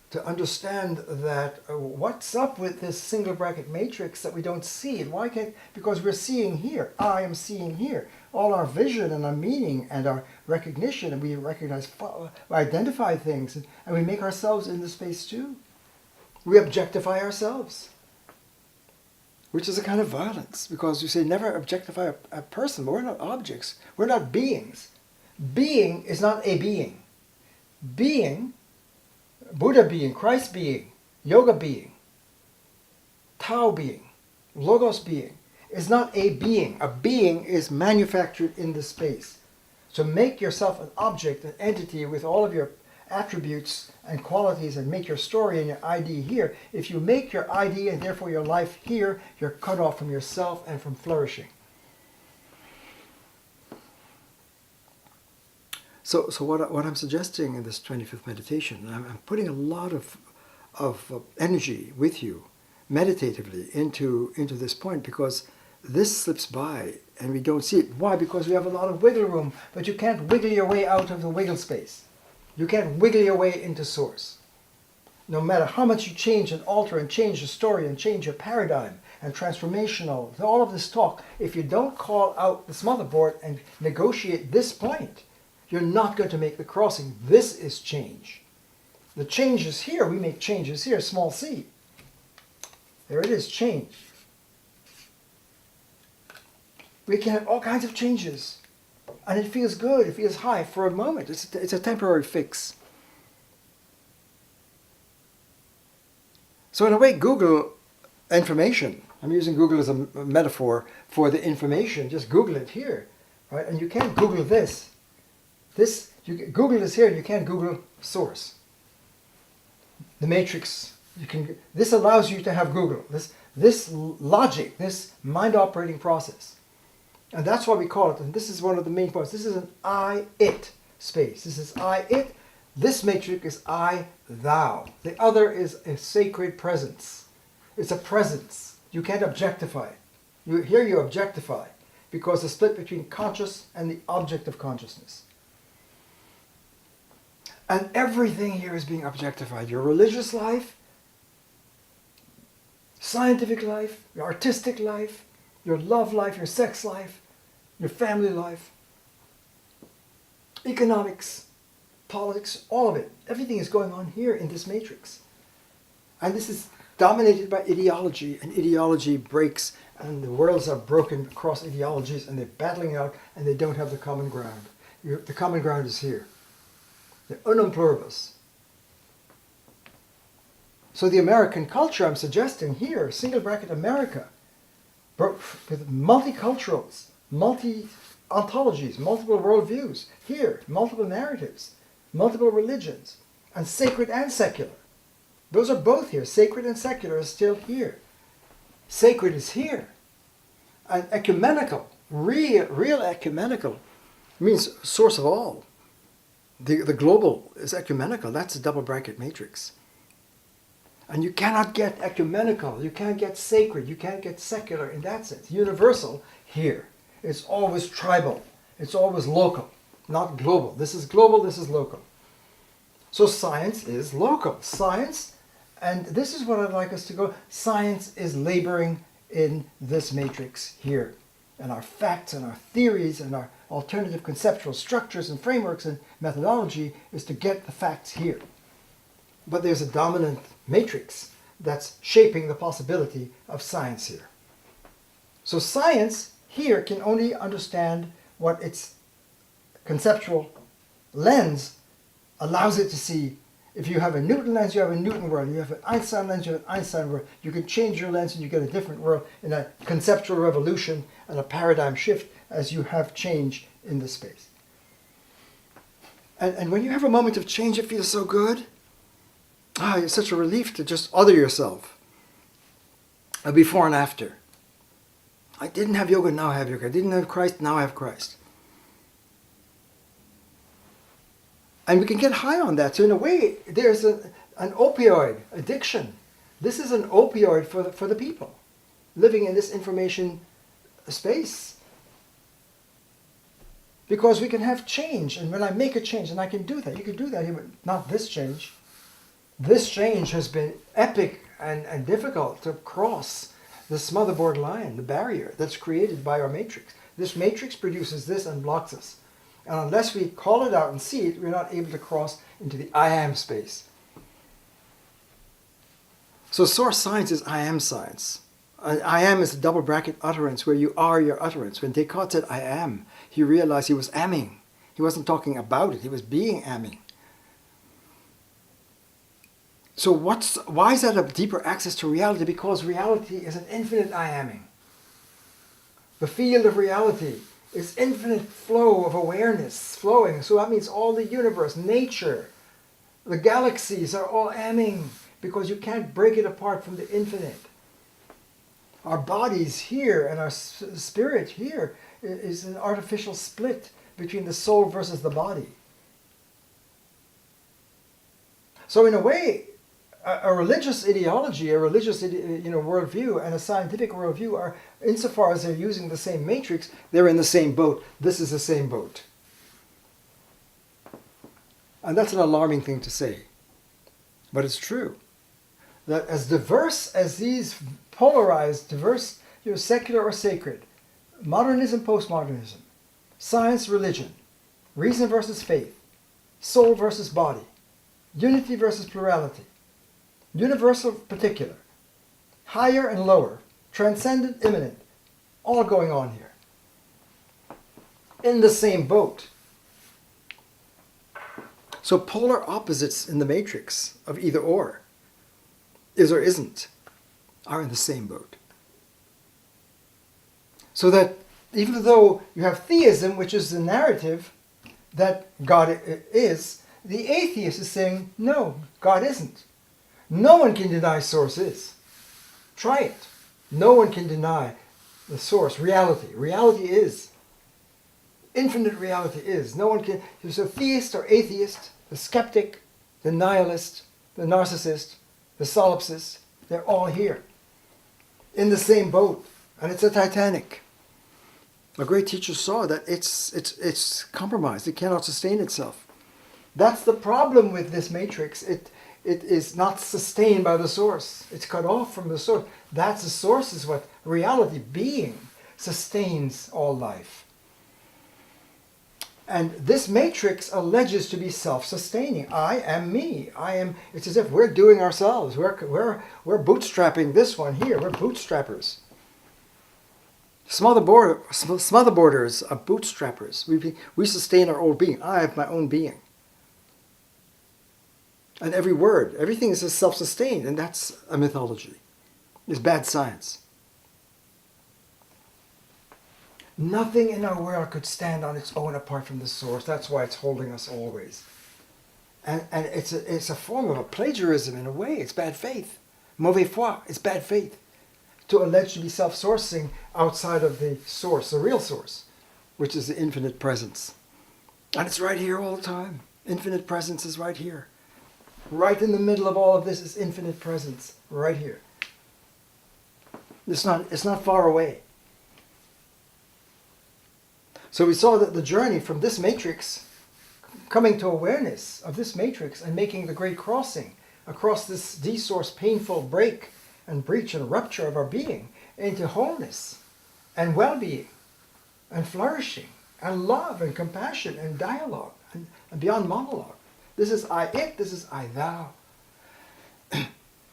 S1: To understand that what's up with this single bracket matrix that we don't see. And why can't? Because we're seeing here. I am seeing here. All our vision and our meaning and our recognition, and we recognize, we identify things, and we make ourselves in the space too. We objectify ourselves, which is a kind of violence, because you say never objectify a person, but we're not objects. We're not beings. Being is not a being. Being, Buddha being, Christ being, yoga being, Tao being, Logos being, is not a being. A being is manufactured in the space. So make yourself an object, an entity with all of your attributes and qualities, and make your story and your ID here. If you make your ID and therefore your life here, you're cut off from yourself and from flourishing. So what I'm suggesting in this 25th meditation, I'm putting a lot of energy with you, meditatively, into this point, because this slips by and we don't see it. Why? Because we have a lot of wiggle room, but you can't wiggle your way out of the wiggle space. You can't wiggle your way into source. No matter how much you change and alter and change the story and change your paradigm and transformational, all of this talk, if you don't call out this motherboard and negotiate this point, you're not going to make the crossing. This is change. The change is here. We make changes here, small c. There it is, change. We can have all kinds of changes. And it feels good, it feels high for a moment. It's a temporary fix. So in a way, Google information. I'm using Google as a metaphor for the information. Just Google it here, right? And you can't Google this. Google is here, you can't Google source. The matrix, this allows you to have Google. This logic, this mind operating process. And that's why we call it, and this is one of the main points, this is an I-it space. This is I-it. This matrix is I-thou. The other is a sacred presence. It's a presence. You can't objectify it. Here you objectify, because the split between conscious and the object of consciousness. And everything here is being objectified. Your religious life, scientific life, your artistic life, your love life, your sex life, your family life, economics, politics, all of it. Everything is going on here in this matrix. And this is dominated by ideology, and ideology breaks, and the worlds are broken across ideologies, and they're battling out, and they don't have the common ground. The common ground is here. The unum pluribus. So the American culture I'm suggesting here, single bracket America, with multiculturals, multi-ontologies, multiple worldviews, here, multiple narratives, multiple religions, and sacred and secular. Those are both here. Sacred and secular are still here. Sacred is here. And ecumenical, real ecumenical, means source of all. The global is ecumenical. That's a double bracket matrix. And you cannot get ecumenical, you can't get sacred, you can't get secular in that sense. Universal, here. It's always tribal. It's always local, not global. This is global, this is local. So science is local. Science, and this is what I'd like us to go, science is laboring in this matrix here. And our facts and our theories and our alternative conceptual structures and frameworks and methodology is to get the facts here. But there's a dominant matrix that's shaping the possibility of science here. So science here can only understand what its conceptual lens allows it to see. If you have a Newton lens, you have a Newton world. You have an Einstein lens, you have an Einstein world. You can change your lens and you get a different world in a conceptual revolution and a paradigm shift as you have change in the space. And when you have a moment of change, it feels so good. It's such a relief to just other yourself. A before and after. I didn't have yoga, now I have yoga. I didn't have Christ, now I have Christ. And we can get high on that. So in a way, there's an opioid addiction. This is an opioid for the people living in this information space. Because we can have change. And when I make a change, and I can do that. You can do that here, but not this change. This change has been epic and difficult to cross the smotherboard line, the barrier that's created by our matrix. This matrix produces this and blocks us. And unless we call it out and see it, we're not able to cross into the I am space. So source science is I am science. I am is a double bracket utterance where you are your utterance. When Descartes said I am, he realized he was amming. He wasn't talking about it, he was being amming. So why is that a deeper access to reality? Because reality is an infinite I amming. The field of reality is infinite flow of awareness flowing. So that means all the universe, nature, the galaxies are all amming because you can't break it apart from the infinite. Our bodies here and our spirit here is an artificial split between the soul versus the body. So in a way, a religious ideology, a religious worldview, and a scientific worldview are, insofar as they're using the same matrix, they're in the same boat. This is the same boat. And that's an alarming thing to say. But it's true. That as diverse as these polarized, diverse, secular or sacred, modernism, postmodernism, science, religion, reason versus faith, soul versus body, unity versus plurality, universal, particular, higher and lower, transcendent, immanent, all going on here. In the same boat. So polar opposites in the matrix of either or, is or isn't, are in the same boat. So that even though you have theism, which is the narrative that God is, the atheist is saying, no, God isn't. No one can deny source is. Try it. No one can deny the source, reality. Reality is. Infinite reality is. No one can. There's a theist or atheist, the skeptic, the nihilist, the narcissist, the solipsist. They're all here. In the same boat. And it's a Titanic. A great teacher saw that it's compromised. It cannot sustain itself. That's the problem with this matrix. it is not sustained by the source. It's cut off from the source. That's the source, is what reality, being, sustains all life. And this matrix alleges to be self-sustaining. I am me. I am. It's as if we're doing ourselves. We're bootstrapping this one here. We're bootstrappers. Smotherboarders are bootstrappers. We sustain our own being. I have my own being. And every word, everything is self-sustained, and that's a mythology. It's bad science. Nothing in our world could stand on its own apart from the source. That's why it's holding us always. And it's a form of a plagiarism in a way. It's bad faith. Mauvais foi. It's bad faith. To allege to be self-sourcing outside of the source, the real source, which is the infinite presence. And it's right here all the time. Infinite presence is right here. Right in the middle of all of this is infinite presence. Right here. It's not far away. So we saw that the journey from this matrix, coming to awareness of this matrix and making the great crossing across this de-source painful break and breach and rupture of our being into wholeness and well-being and flourishing and love and compassion and dialogue and beyond monologue. This is I it, this is I thou.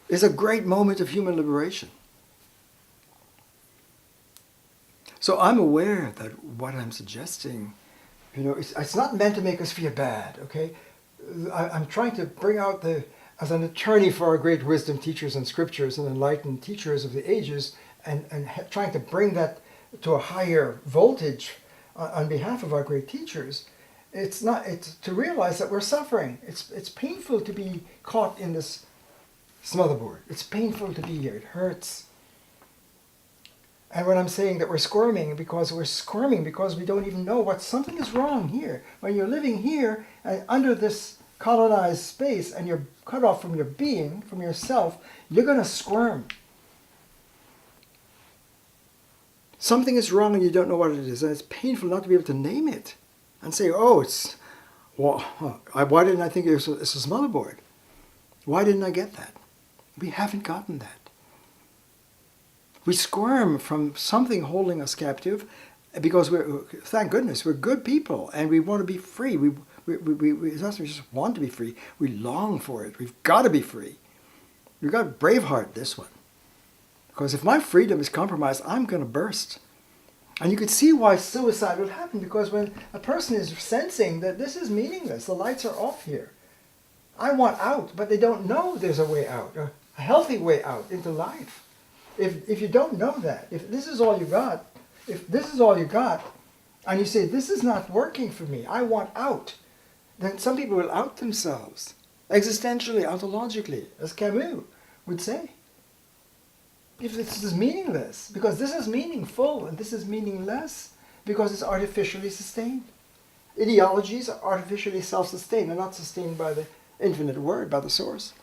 S1: It's a great moment of human liberation. So I'm aware that what I'm suggesting, it's not meant to make us feel bad, okay? I'm trying to bring out as an attorney for our great wisdom teachers and scriptures and enlightened teachers of the ages, and trying to bring that to a higher voltage on behalf of our great teachers. It's to realize that we're suffering. It's painful to be caught in this smotherboard. It's painful to be here. It hurts. And when I'm saying that we're squirming because we don't even know what something is wrong here. When you're living here under this colonized space and you're cut off from your being, from yourself, you're going to squirm. Something is wrong and you don't know what it is. And it's painful not to be able to name it and say, why didn't I think it's a smotherboard? Why didn't I get that? We haven't gotten that. We squirm from something holding us captive because thank goodness, we're good people and we want to be free. It's not that we just want to be free, we long for it. We've got to be free. We've got to braveheart this one. Because if my freedom is compromised, I'm going to burst. And you could see why suicide would happen, because when a person is sensing that this is meaningless, the lights are off here. I want out, but they don't know there's a way out, a healthy way out into life. If you don't know that, if this is all you got, and you say, this is not working for me, I want out, then some people will out themselves, existentially, ontologically, as Camus would say. If this is meaningless, because this is meaningful, and this is meaningless, because it's artificially sustained. Ideologies are artificially self-sustained, they're not sustained by the infinite word, by the source.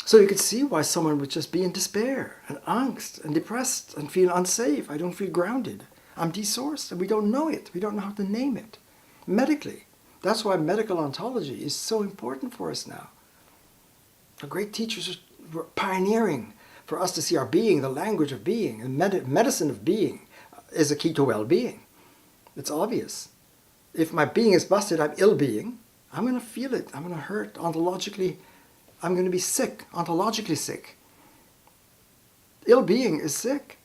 S1: So you could see why someone would just be in despair and angst and depressed and feel unsafe. I don't feel grounded. I'm desourced and we don't know it. We don't know how to name it medically. That's why medical ontology is so important for us now. Our great teachers were pioneering for us to see our being, the language of being, and medicine of being is a key to well-being. It's obvious. If my being is busted, I'm ill-being. I'm going to feel it. I'm going to hurt ontologically. I'm going to be sick, ontologically sick. Ill-being is sick.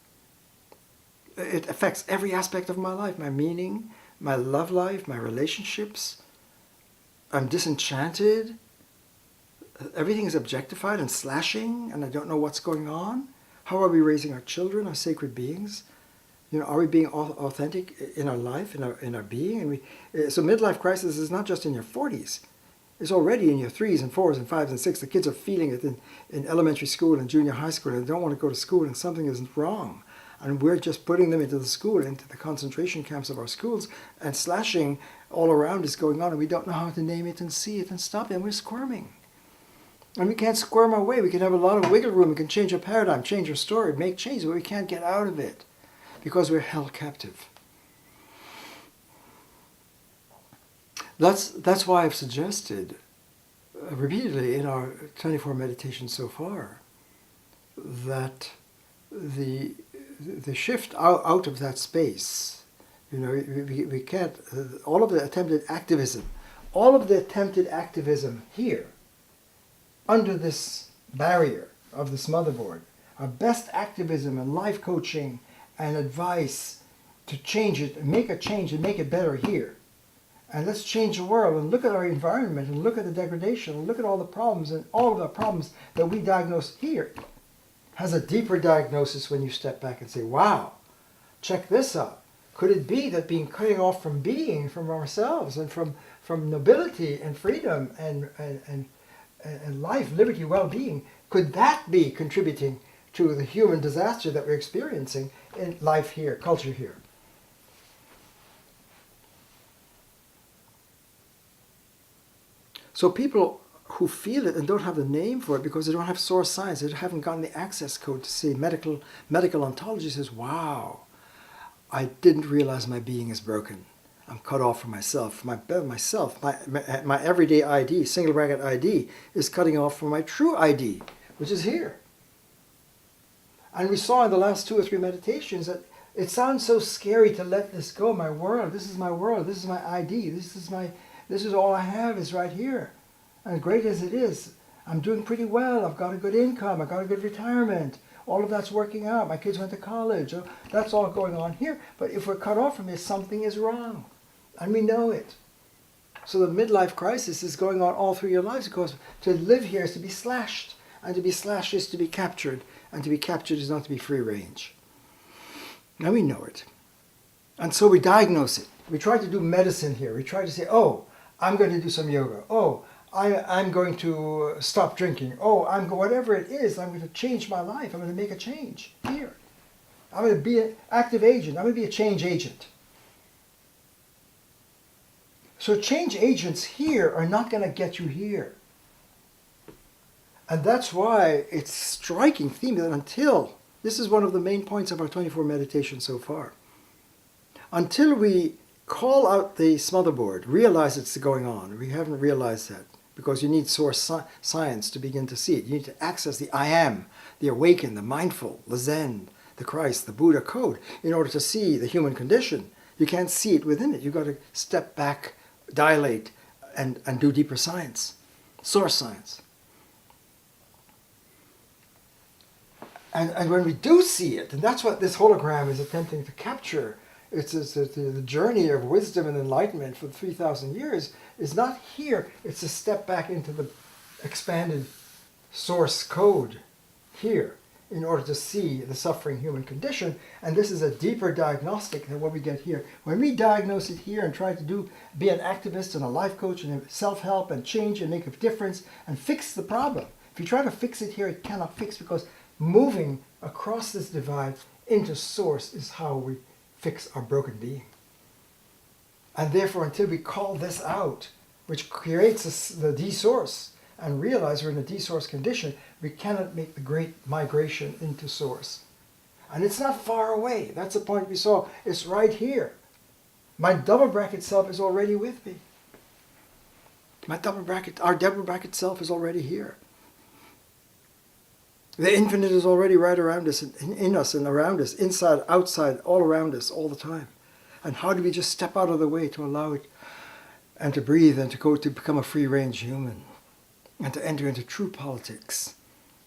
S1: It affects every aspect of my life, my meaning, my love life, my relationships. I'm disenchanted. Everything is objectified and slashing, and I don't know what's going on. How are we raising our children, our sacred beings? Are we being authentic in our life, in our being? So midlife crisis is not just in your 40s. It's already in your 3s and 4s and 5s and 6s. The kids are feeling it in elementary school and junior high school, and they don't want to go to school, and something isn't wrong. And we're just putting them into the school, into the concentration camps of our schools, and slashing all around is going on, and we don't know how to name it and see it and stop it, and we're squirming. And we can't squirm our way. We can have a lot of wiggle room. We can change our paradigm, change our story, make changes, but we can't get out of it because we're held captive. That's why I've suggested repeatedly in our 24 meditations so far that the shift out of that space, we can't, all of the attempted activism here, under this barrier of this motherboard, our best activism and life coaching and advice to change it and make a change and make it better here. And let's change the world and look at our environment and look at the degradation and look at all the problems, and all of the problems that we diagnose here has a deeper diagnosis when you step back and say, wow, check this out. Could it be that being cutting off from being, from ourselves, and from nobility and freedom and life, liberty, well-being, could that be contributing to the human disaster that we're experiencing in life here, culture here? So people who feel it and don't have the name for it because they don't have source science, they haven't gotten the access code to say medical ontology says, wow, I didn't realize my being is broken. I'm cut off from myself. My everyday ID, single bracket ID, is cutting off from my true ID, which is here. And we saw in the last 2 or 3 meditations that it sounds so scary to let this go. My world, this is my world, this is my ID, this is all I have is right here. And great as it is, I'm doing pretty well. I've got a good income. I've got a good retirement. All of that's working out. My kids went to college. That's all going on here. But if we're cut off from this, something is wrong. And we know it. So the midlife crisis is going on all through your lives, because to live here is to be slashed. And to be slashed is to be captured. And to be captured is not to be free range. Now we know it. And so we diagnose it. We try to do medicine here. We try to say, oh, I'm going to do some yoga. Oh, I'm going to stop drinking. Oh, whatever it is, I'm going to change my life. I'm going to make a change here. I'm going to be an active agent. I'm going to be a change agent. So change agents here are not going to get you here. And that's why it's striking theme that this is one of the main points of our 24 meditation so far. Until we call out the smotherboard, realize it's going on. We haven't realized that, because you need source science to begin to see it. You need to access the I am, the awakened, the mindful, the Zen, the Christ, the Buddha code in order to see the human condition. You can't see it within it. You've got to step back, dilate, and do deeper science, source science. And when we do see it, and that's what this hologram is attempting to capture, it's the journey of wisdom and enlightenment for 3,000 years is not here. It's a step back into the expanded source code here in order to see the suffering human condition. And this is a deeper diagnostic than what we get here. When we diagnose it here and try to be an activist and a life coach and self-help and change and make a difference and fix the problem. If you try to fix it here, it cannot fix, because moving across this divide into source is how we fix our broken being. And therefore, until we call this out, which creates the de-source, and realize we're in a de-source condition, we cannot make the great migration into source. And it's not far away. That's the point we saw. It's right here. My double bracket self is already with me. Our double bracket self is already here. The infinite is already right around us, in us and around us, inside, outside, all around us, all the time. And how do we just step out of the way to allow it, and to breathe, and to become a free-range human, and to enter into true politics,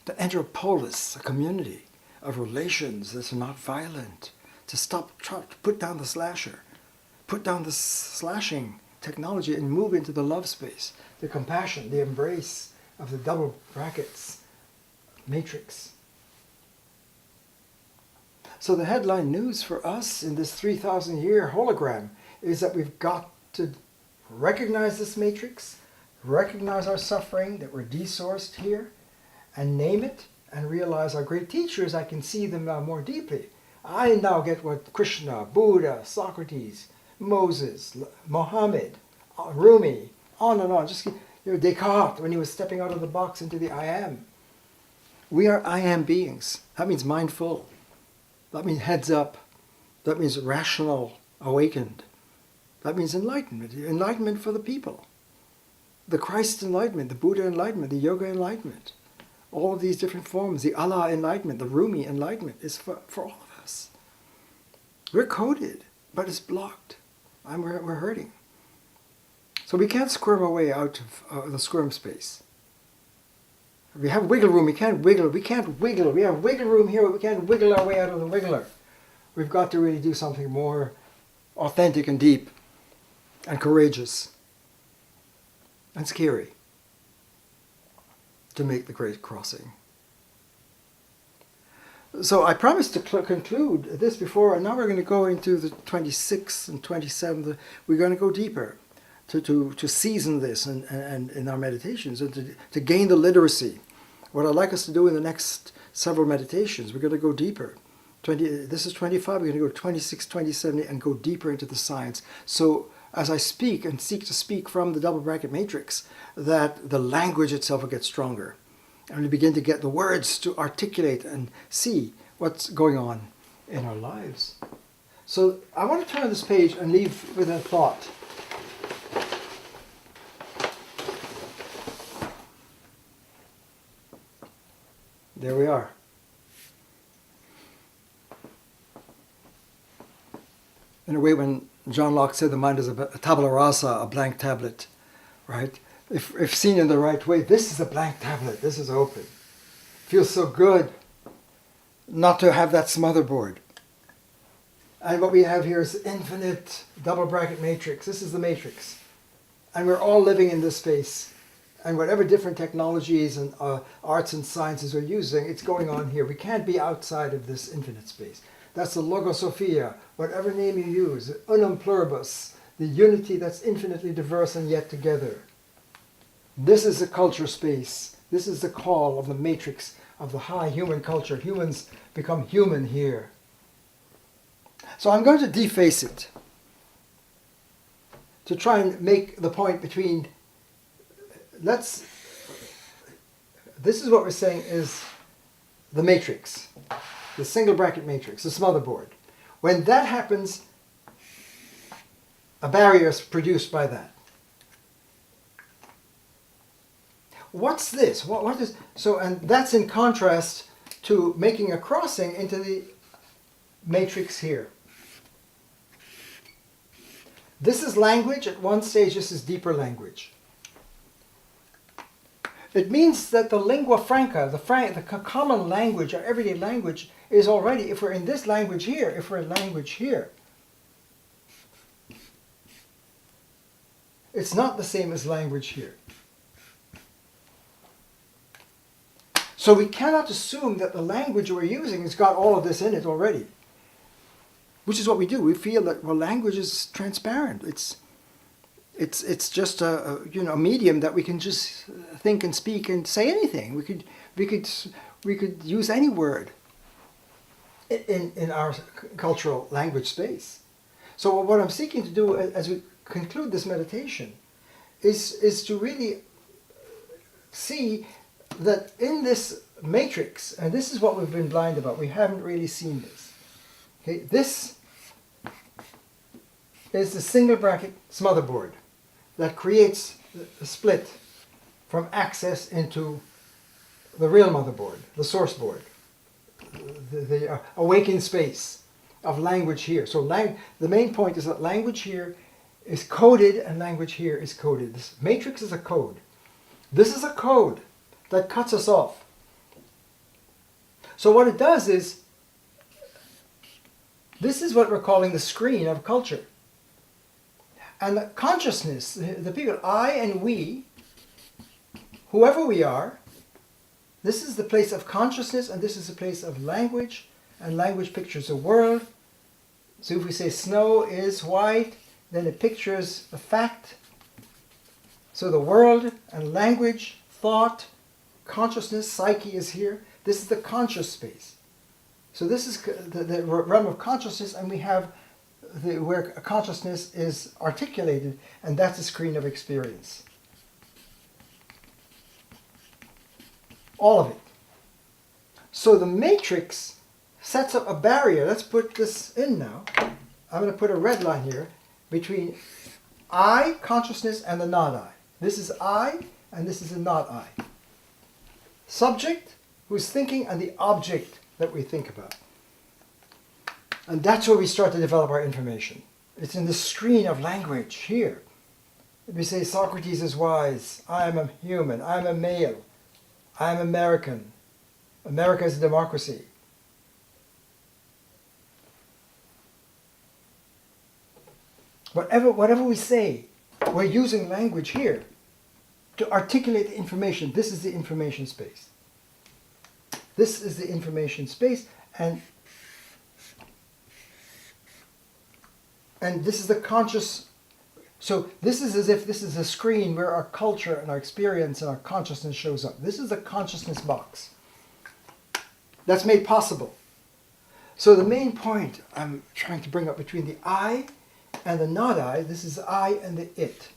S1: to enter a polis, a community of relations that are not violent, to put down the slasher, put down the slashing technology and move into the love space, the compassion, the embrace of the double brackets matrix. So the headline news for us in this 3,000-year hologram is that we've got to recognize this matrix, recognize our suffering, that we're de-sourced here, and name it, and realize our great teachers, I can see them now more deeply. I now get what Krishna, Buddha, Socrates, Moses, Mohammed, Rumi, on and on. Just Descartes, when he was stepping out of the box into the I am. We are I am beings. That means mindful. That means heads up. That means rational, awakened. That means enlightenment. Enlightenment for the people. the Christ enlightenment, the Buddha enlightenment, the Yoga enlightenment, all of these different forms, the Allah enlightenment, the Rumi enlightenment is for all of us. We're coded, but it's blocked. And we're hurting. So we can't squirm our way out of the squirm space. We have wiggle room, we can't wiggle. We have wiggle room here, but we can't wiggle our way out of the wiggler. We've got to really do something more authentic and deep and courageous and scary to make the great crossing. So I promised to conclude this before, and now we're going to go into the 26th and 27th. We're going to go deeper to season this and in our meditations and to gain the literacy. What I'd like us to do in the next several meditations, we're going to go deeper. This is 25, we're going to go to 26, 27, and go deeper into the science. So as I speak and seek to speak from the double bracket matrix, that the language itself will get stronger. And we begin to get the words to articulate and see what's going on in our lives. So I want to turn this page and leave with a thought. There we are. In a way, when John Locke said the mind is a tabula rasa, a blank tablet, right? If seen in the right way, this is a blank tablet. This is open. Feels so good not to have that smother board. And what we have here is infinite double bracket matrix. This is the matrix. And we're all living in this space. And whatever different technologies and arts and sciences we're using, it's going on here. We can't be outside of this infinite space. That's the Logosophia, whatever name you use, unum pluribus, the unity that's infinitely diverse and yet together. This is the culture space. This is the call of the matrix of the high human culture. Humans become human here. So I'm going to deface it to try and make the point between, this is what we're saying is the matrix, the single bracket matrix, the smother board. When that happens, a barrier is produced by that. What's this? What is so? And that's in contrast to making a crossing into the matrix here. This is language. At one stage, this is deeper language. It means that the lingua franca, the common language, our everyday language, is already, if we're in this language here, if we're in language here, it's not the same as language here. So we cannot assume that the language we're using has got all of this in it already. Which is what we do. We feel that, well, language is transparent. It's just a medium that we can just think and speak and say anything. We could use any word in our cultural language space. So what I'm seeking to do as we conclude this meditation is to really see that in this matrix, and this is what we've been blind about, we haven't really seen this. Okay, this is the single bracket smother board that creates the split from access into the real motherboard, the source board, the awakened space of language here. So the main point is that language here is coded and language here is coded. This matrix is a code. This is a code that cuts us off. So what it does is, this is what we're calling the screen of culture. And the consciousness, the people, I and we, whoever we are, this is the place of consciousness and this is the place of language, and language pictures the world. So if we say snow is white, then it pictures the fact. So the world and language, thought, consciousness, psyche is here. This is the conscious space. So this is the realm of consciousness, and we have where consciousness is articulated, and that's the screen of experience. All of it. So the matrix sets up a barrier. Let's put this in now. I'm going to put a red line here between I, consciousness, and the not-I. This is I, and this is a not I. Subject, who's thinking, and the object that we think about. And that's where we start to develop our information. It's in the screen of language here. We say Socrates is wise, I am a human, I am a male, I am American, America is a democracy. Whatever we say, we're using language here to articulate the information. This is the information space. This is the information space, and this is the conscious. So this is as if this is a screen where our culture and our experience and our consciousness shows up. This is the consciousness box that's made possible. So the main point I'm trying to bring up between the I and the not I, this is I and the it.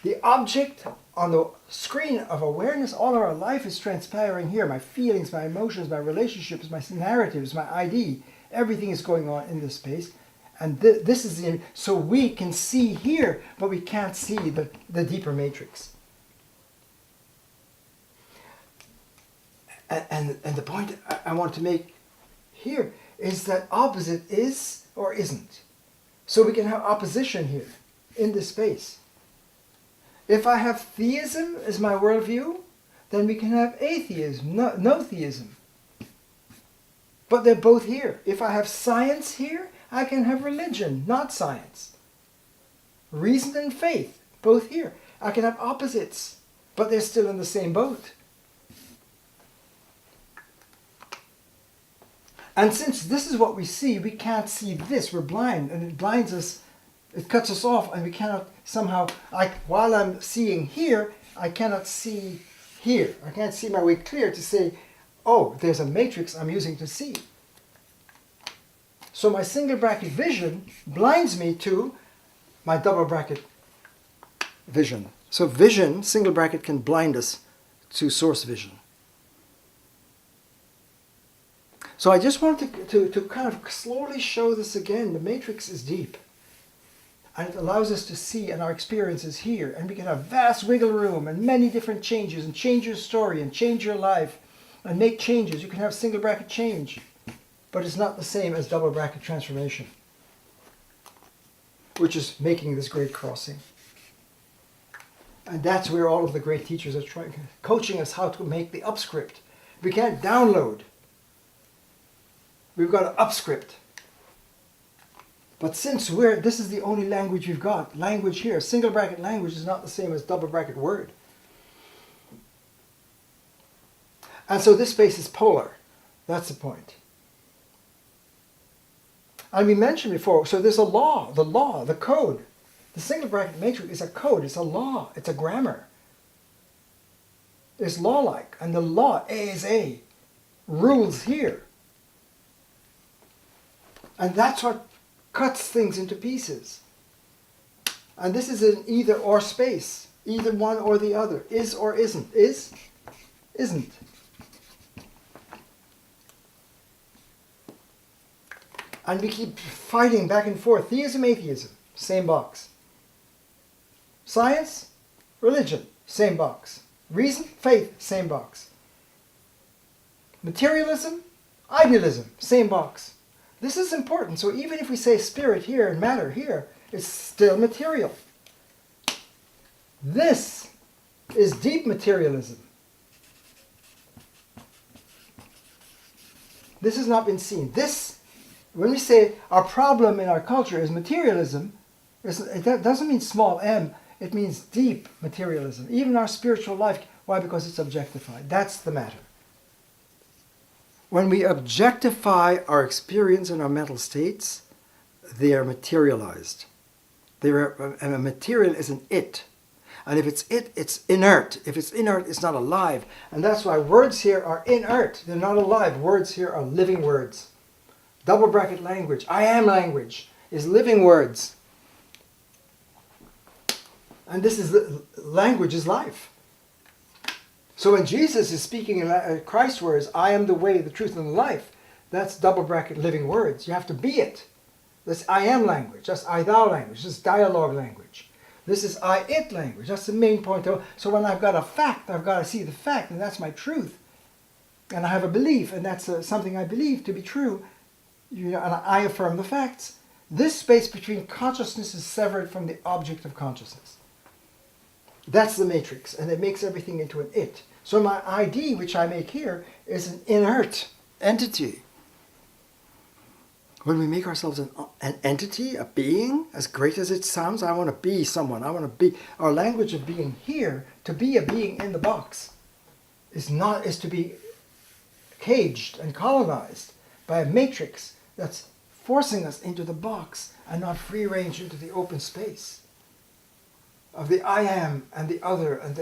S1: The object on the screen of awareness, all of our life is transpiring here. My feelings, my emotions, my relationships, my narratives, my ID, everything is going on in this space. And this is the, so we can see here, but we can't see the deeper matrix. And the point I want to make here is that opposite is or isn't. So we can have opposition here in this space. If I have theism as my worldview, then we can have atheism, no theism. But they're both here. If I have science here, I can have religion, not science. Reason and faith, both here. I can have opposites, but they're still in the same boat. And since this is what we see, we can't see this. We're blind, and it blinds us. It cuts us off, and we cannot somehow, while I'm seeing here, I cannot see here. I can't see my way clear to say, oh, there's a matrix I'm using to see. So my single bracket vision blinds me to my double bracket vision. So vision, single bracket, can blind us to source vision. So I just wanted to kind of slowly show this again. The matrix is deep. And it allows us to see, and our experience is here. And we can have vast wiggle room and many different changes, and change your story and change your life and make changes. You can have single bracket change. But it's not the same as double bracket transformation, which is making this great crossing. And that's where all of the great teachers are coaching us how to make the upscript. We can't download. We've got to upscript. But since this is the only language we've got, language here, single bracket language is not the same as double bracket word. And so this space is polar. That's the point. And we mentioned before, so there's a law, the code. The single bracket matrix is a code, it's a law, it's a grammar. It's law-like, and the law, A is A, rules here. And that's what cuts things into pieces. And this is an either or space, either one or the other, is or isn't, is, isn't. And we keep fighting back and forth. Theism, atheism, same box. Science, religion, same box. Reason, faith, same box. Materialism, idealism, same box. This is important. So even if we say spirit here and matter here, it's still material. This is deep materialism. This has not been seen. This, when we say our problem in our culture is materialism, it doesn't mean small m, it means deep materialism. Even our spiritual life, why? Because it's objectified. That's the matter. When we objectify our experience and our mental states, they are materialized. And a material is an it. And if it's it, it's inert. If it's inert, it's not alive. And that's why words here are inert. They're not alive. Words here are living words. Double bracket language, I am language, is living words. And this is, language is life. So when Jesus is speaking in Christ's words, I am the way, the truth, and the life, that's double bracket living words. You have to be it. That's I am language. That's I thou language. That's dialogue language. This is I-it language. That's the main point. So when I've got a fact, I've got to see the fact, and that's my truth. And I have a belief, and that's something I believe to be true. And I affirm the facts. This space between consciousness is severed from the object of consciousness. That's the matrix, and it makes everything into an it. So my ID, which I make here, is an inert entity. When we make ourselves an entity, a being, as great as it sounds, I want to be someone. I want to be. Our language of being here, to be a being in the box, is to be caged and colonized by a matrix that's forcing us into the box and not free range into the open space of the I am and the other and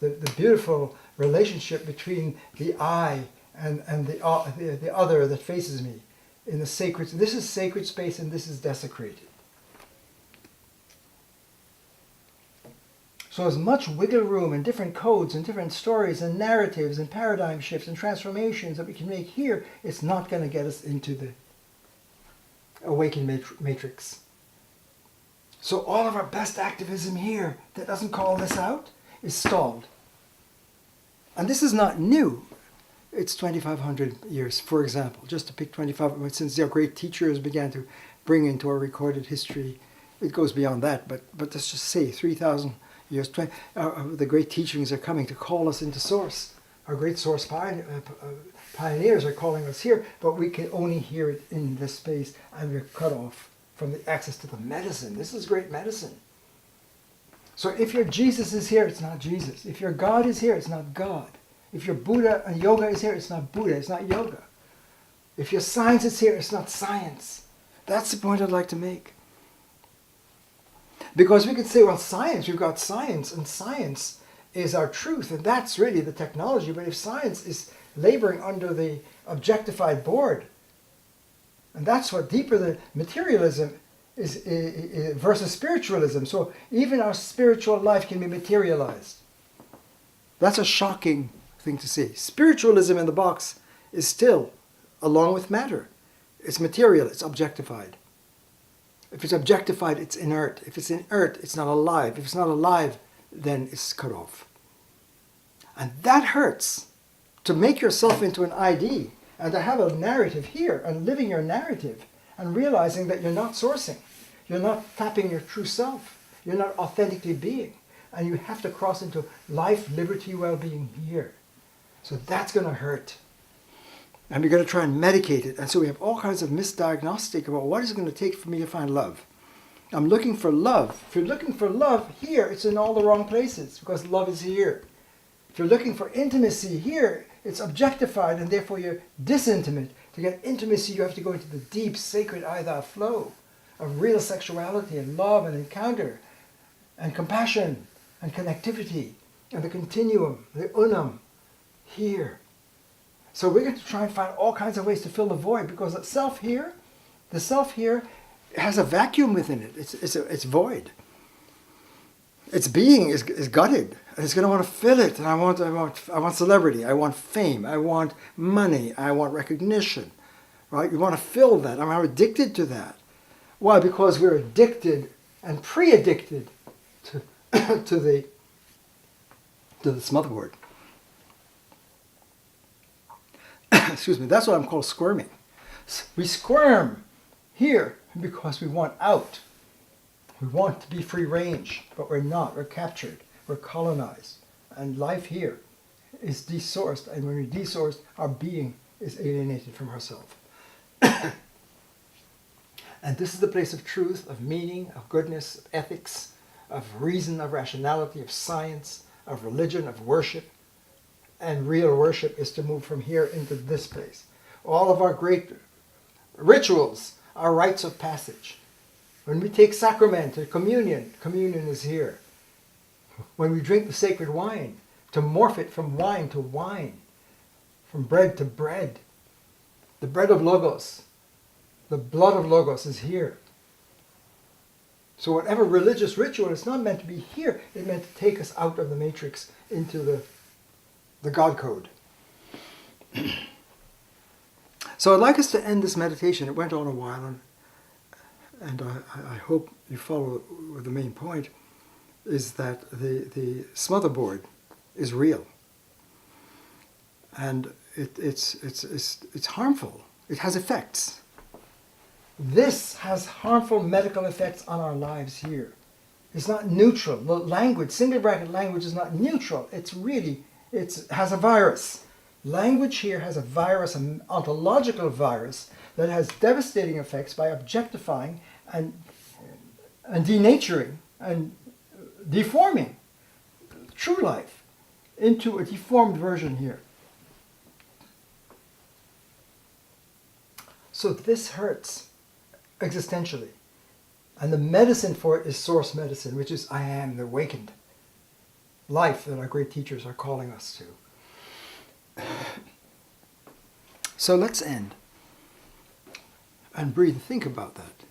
S1: the beautiful relationship between the I and the other that faces me in the sacred. This is sacred space and this is desecrated. So as much wiggle room and different codes and different stories and narratives and paradigm shifts and transformations that we can make here, it's not going to get us into the awakened matrix. So all of our best activism here that doesn't call this out is stalled. And this is not new. It's 2,500 years, for example, just to pick 25, since our great teachers began to bring into our recorded history. It goes beyond that, but let's just say 3,000 years. The great teachings are coming to call us into source. Our great source pioneers are calling us here, but we can only hear it in this space, and we're cut off from the access to the medicine. This is great medicine. So if your Jesus is here, it's not Jesus. If your God is here, it's not God. If your Buddha and yoga is here, it's not Buddha, it's not yoga. If your science is here, it's not science. That's the point I'd like to make. Because we could say, well, science, we've got science, and science is our truth, and that's really the technology. But if science is laboring under the objectified board, and that's what deeper the materialism is versus spiritualism. So even our spiritual life can be materialized. That's a shocking thing to see. Spiritualism in the box is still, along with matter, it's material, it's objectified. If it's objectified, it's inert. If it's inert, it's not alive. If it's not alive, then it's cut off. And that hurts. To make yourself into an ID and to have a narrative here and living your narrative and realizing that you're not sourcing. You're not tapping your true self. You're not authentically being. And you have to cross into life, liberty, well-being here. So that's going to hurt. And we're going to try and medicate it. And so we have all kinds of misdiagnostic about what is it going to take for me to find love. I'm looking for love. If you're looking for love here, it's in all the wrong places because love is here. If you're looking for intimacy here, it's objectified and therefore you're disintimate. To get intimacy, you have to go into the deep, sacred I-thou flow of real sexuality and love and encounter and compassion and connectivity and the continuum, the unum, here. So we're going to try and find all kinds of ways to fill the void because the self here has a vacuum within it. It's void. Its being is gutted, and it's going to want to fill it. And I want celebrity. I want fame. I want money. I want recognition. Right? You want to fill that. I'm addicted to that. Why? Because we're addicted and pre-addicted to the smother word. Excuse me. That's what I'm called squirming. We squirm here because we want out. We want to be free range, but we're not. We're captured. We're colonized. And life here is desourced. And when we're desourced, our being is alienated from ourselves. And this is the place of truth, of meaning, of goodness, of ethics, of reason, of rationality, of science, of religion, of worship. And real worship is to move from here into this place. All of our great rituals are rites of passage. When we take sacrament or communion, communion is here. When we drink the sacred wine, to morph it from wine to wine, from bread to bread, the bread of Logos, the blood of Logos is here. So whatever religious ritual, it's not meant to be here. It's meant to take us out of the matrix into the God code. So I'd like us to end this meditation. It went on a while, and I hope you follow with the main point. is that the smother board is real. And it's harmful. It has effects. This has harmful medical effects on our lives here. It's not neutral. The language, single bracket language, is not neutral. It has a virus. Language here has a virus, an ontological virus that has devastating effects by objectifying and denaturing and deforming true life into a deformed version here. So this hurts existentially. And the medicine for it is source medicine, which is I am, the awakened life that our great teachers are calling us to. So let's end and breathe and think about that.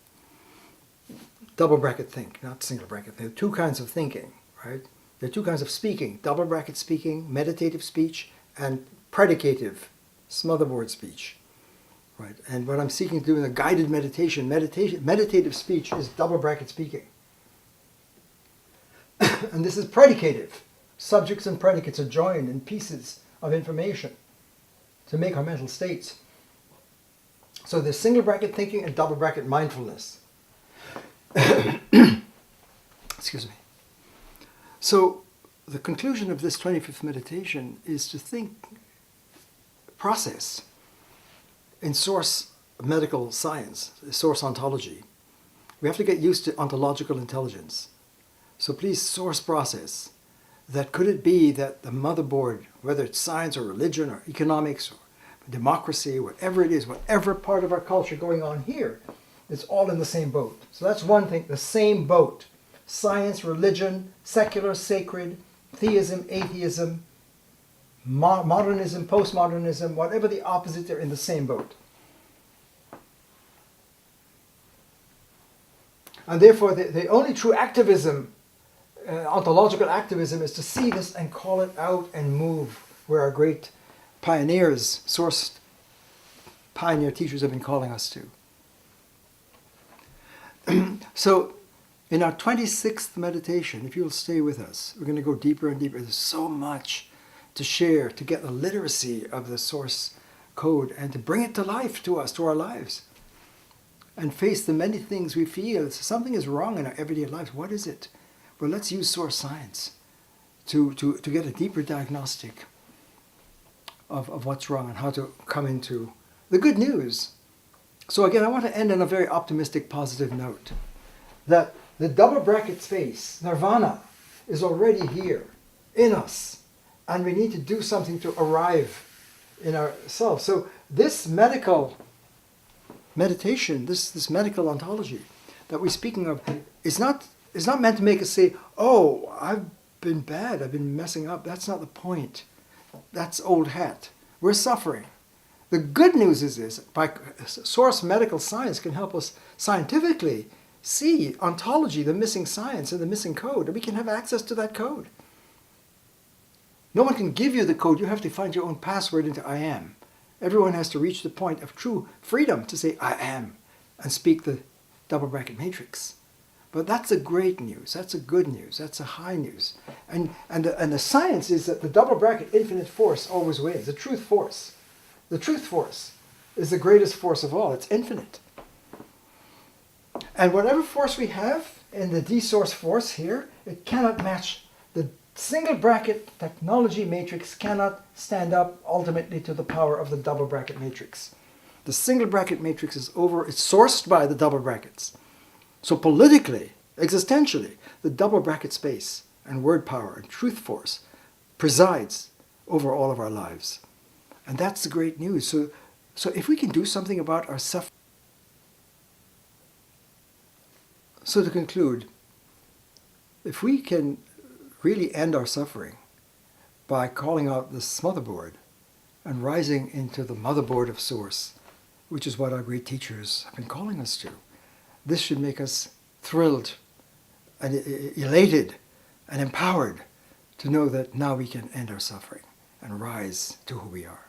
S1: Double bracket think, not single bracket. There are two kinds of thinking, right? There are two kinds of speaking. Double bracket speaking, meditative speech, and predicative, smotherboard speech. Right. And what I'm seeking to do in a guided meditative speech is double bracket speaking. And this is predicative. Subjects and predicates are joined in pieces of information to make our mental states. So there's single bracket thinking and double bracket mindfulness. Excuse me. So the conclusion of this 25th meditation is to think, process, in source medical science, source ontology. We have to get used to ontological intelligence. So please source process. That could it be that the motherboard, whether it's science or religion or economics or democracy, whatever it is, whatever part of our culture going on here, it's all in the same boat. So that's one thing, the same boat. Science, religion, secular, sacred, theism, atheism, modernism, postmodernism, whatever the opposite, they're in the same boat. And therefore, the only true activism, ontological activism, is to see this and call it out and move where our great pioneers, sourced pioneer teachers have been calling us to. So, in our 26th meditation, if you'll stay with us, we're going to go deeper and deeper. There's so much to share, to get the literacy of the source code and to bring it to life to us, to our lives, and face the many things we feel. Something is wrong in our everyday lives. What is it? Well, let's use source science to get a deeper diagnostic of what's wrong and how to come into the good news. So again, I want to end on a very optimistic, positive note, that the double bracket space, nirvana, is already here in us. And we need to do something to arrive in ourselves. So this medical meditation, this medical ontology that we're speaking of, is not meant to make us say, oh, I've been bad, I've been messing up. That's not the point. That's old hat. We're suffering. The good news is this, by source medical science can help us scientifically see ontology, the missing science and the missing code, and we can have access to that code. No one can give you the code. You have to find your own password into I am. Everyone has to reach the point of true freedom to say I am and speak the double bracket matrix. But that's a great news. That's a good news. That's a high news. And the science is that the double bracket infinite force always wins. The truth force. The truth force is the greatest force of all. It's infinite. And whatever force we have in the D-source force here, it cannot match the single bracket technology matrix cannot stand up ultimately to the power of the double bracket matrix. The single bracket matrix is over, it's sourced by the double brackets. So politically, existentially, the double bracket space and word power and truth force presides over all of our lives. And that's the great news. So if we can do something about our suffering. So to conclude, if we can really end our suffering by calling out this motherboard and rising into the motherboard of Source, which is what our great teachers have been calling us to, this should make us thrilled and elated and empowered to know that now we can end our suffering and rise to who we are.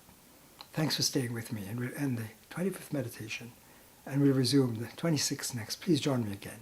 S1: Thanks for staying with me, and we'll end the 25th meditation and we'll resume the 26th next. Please join me again.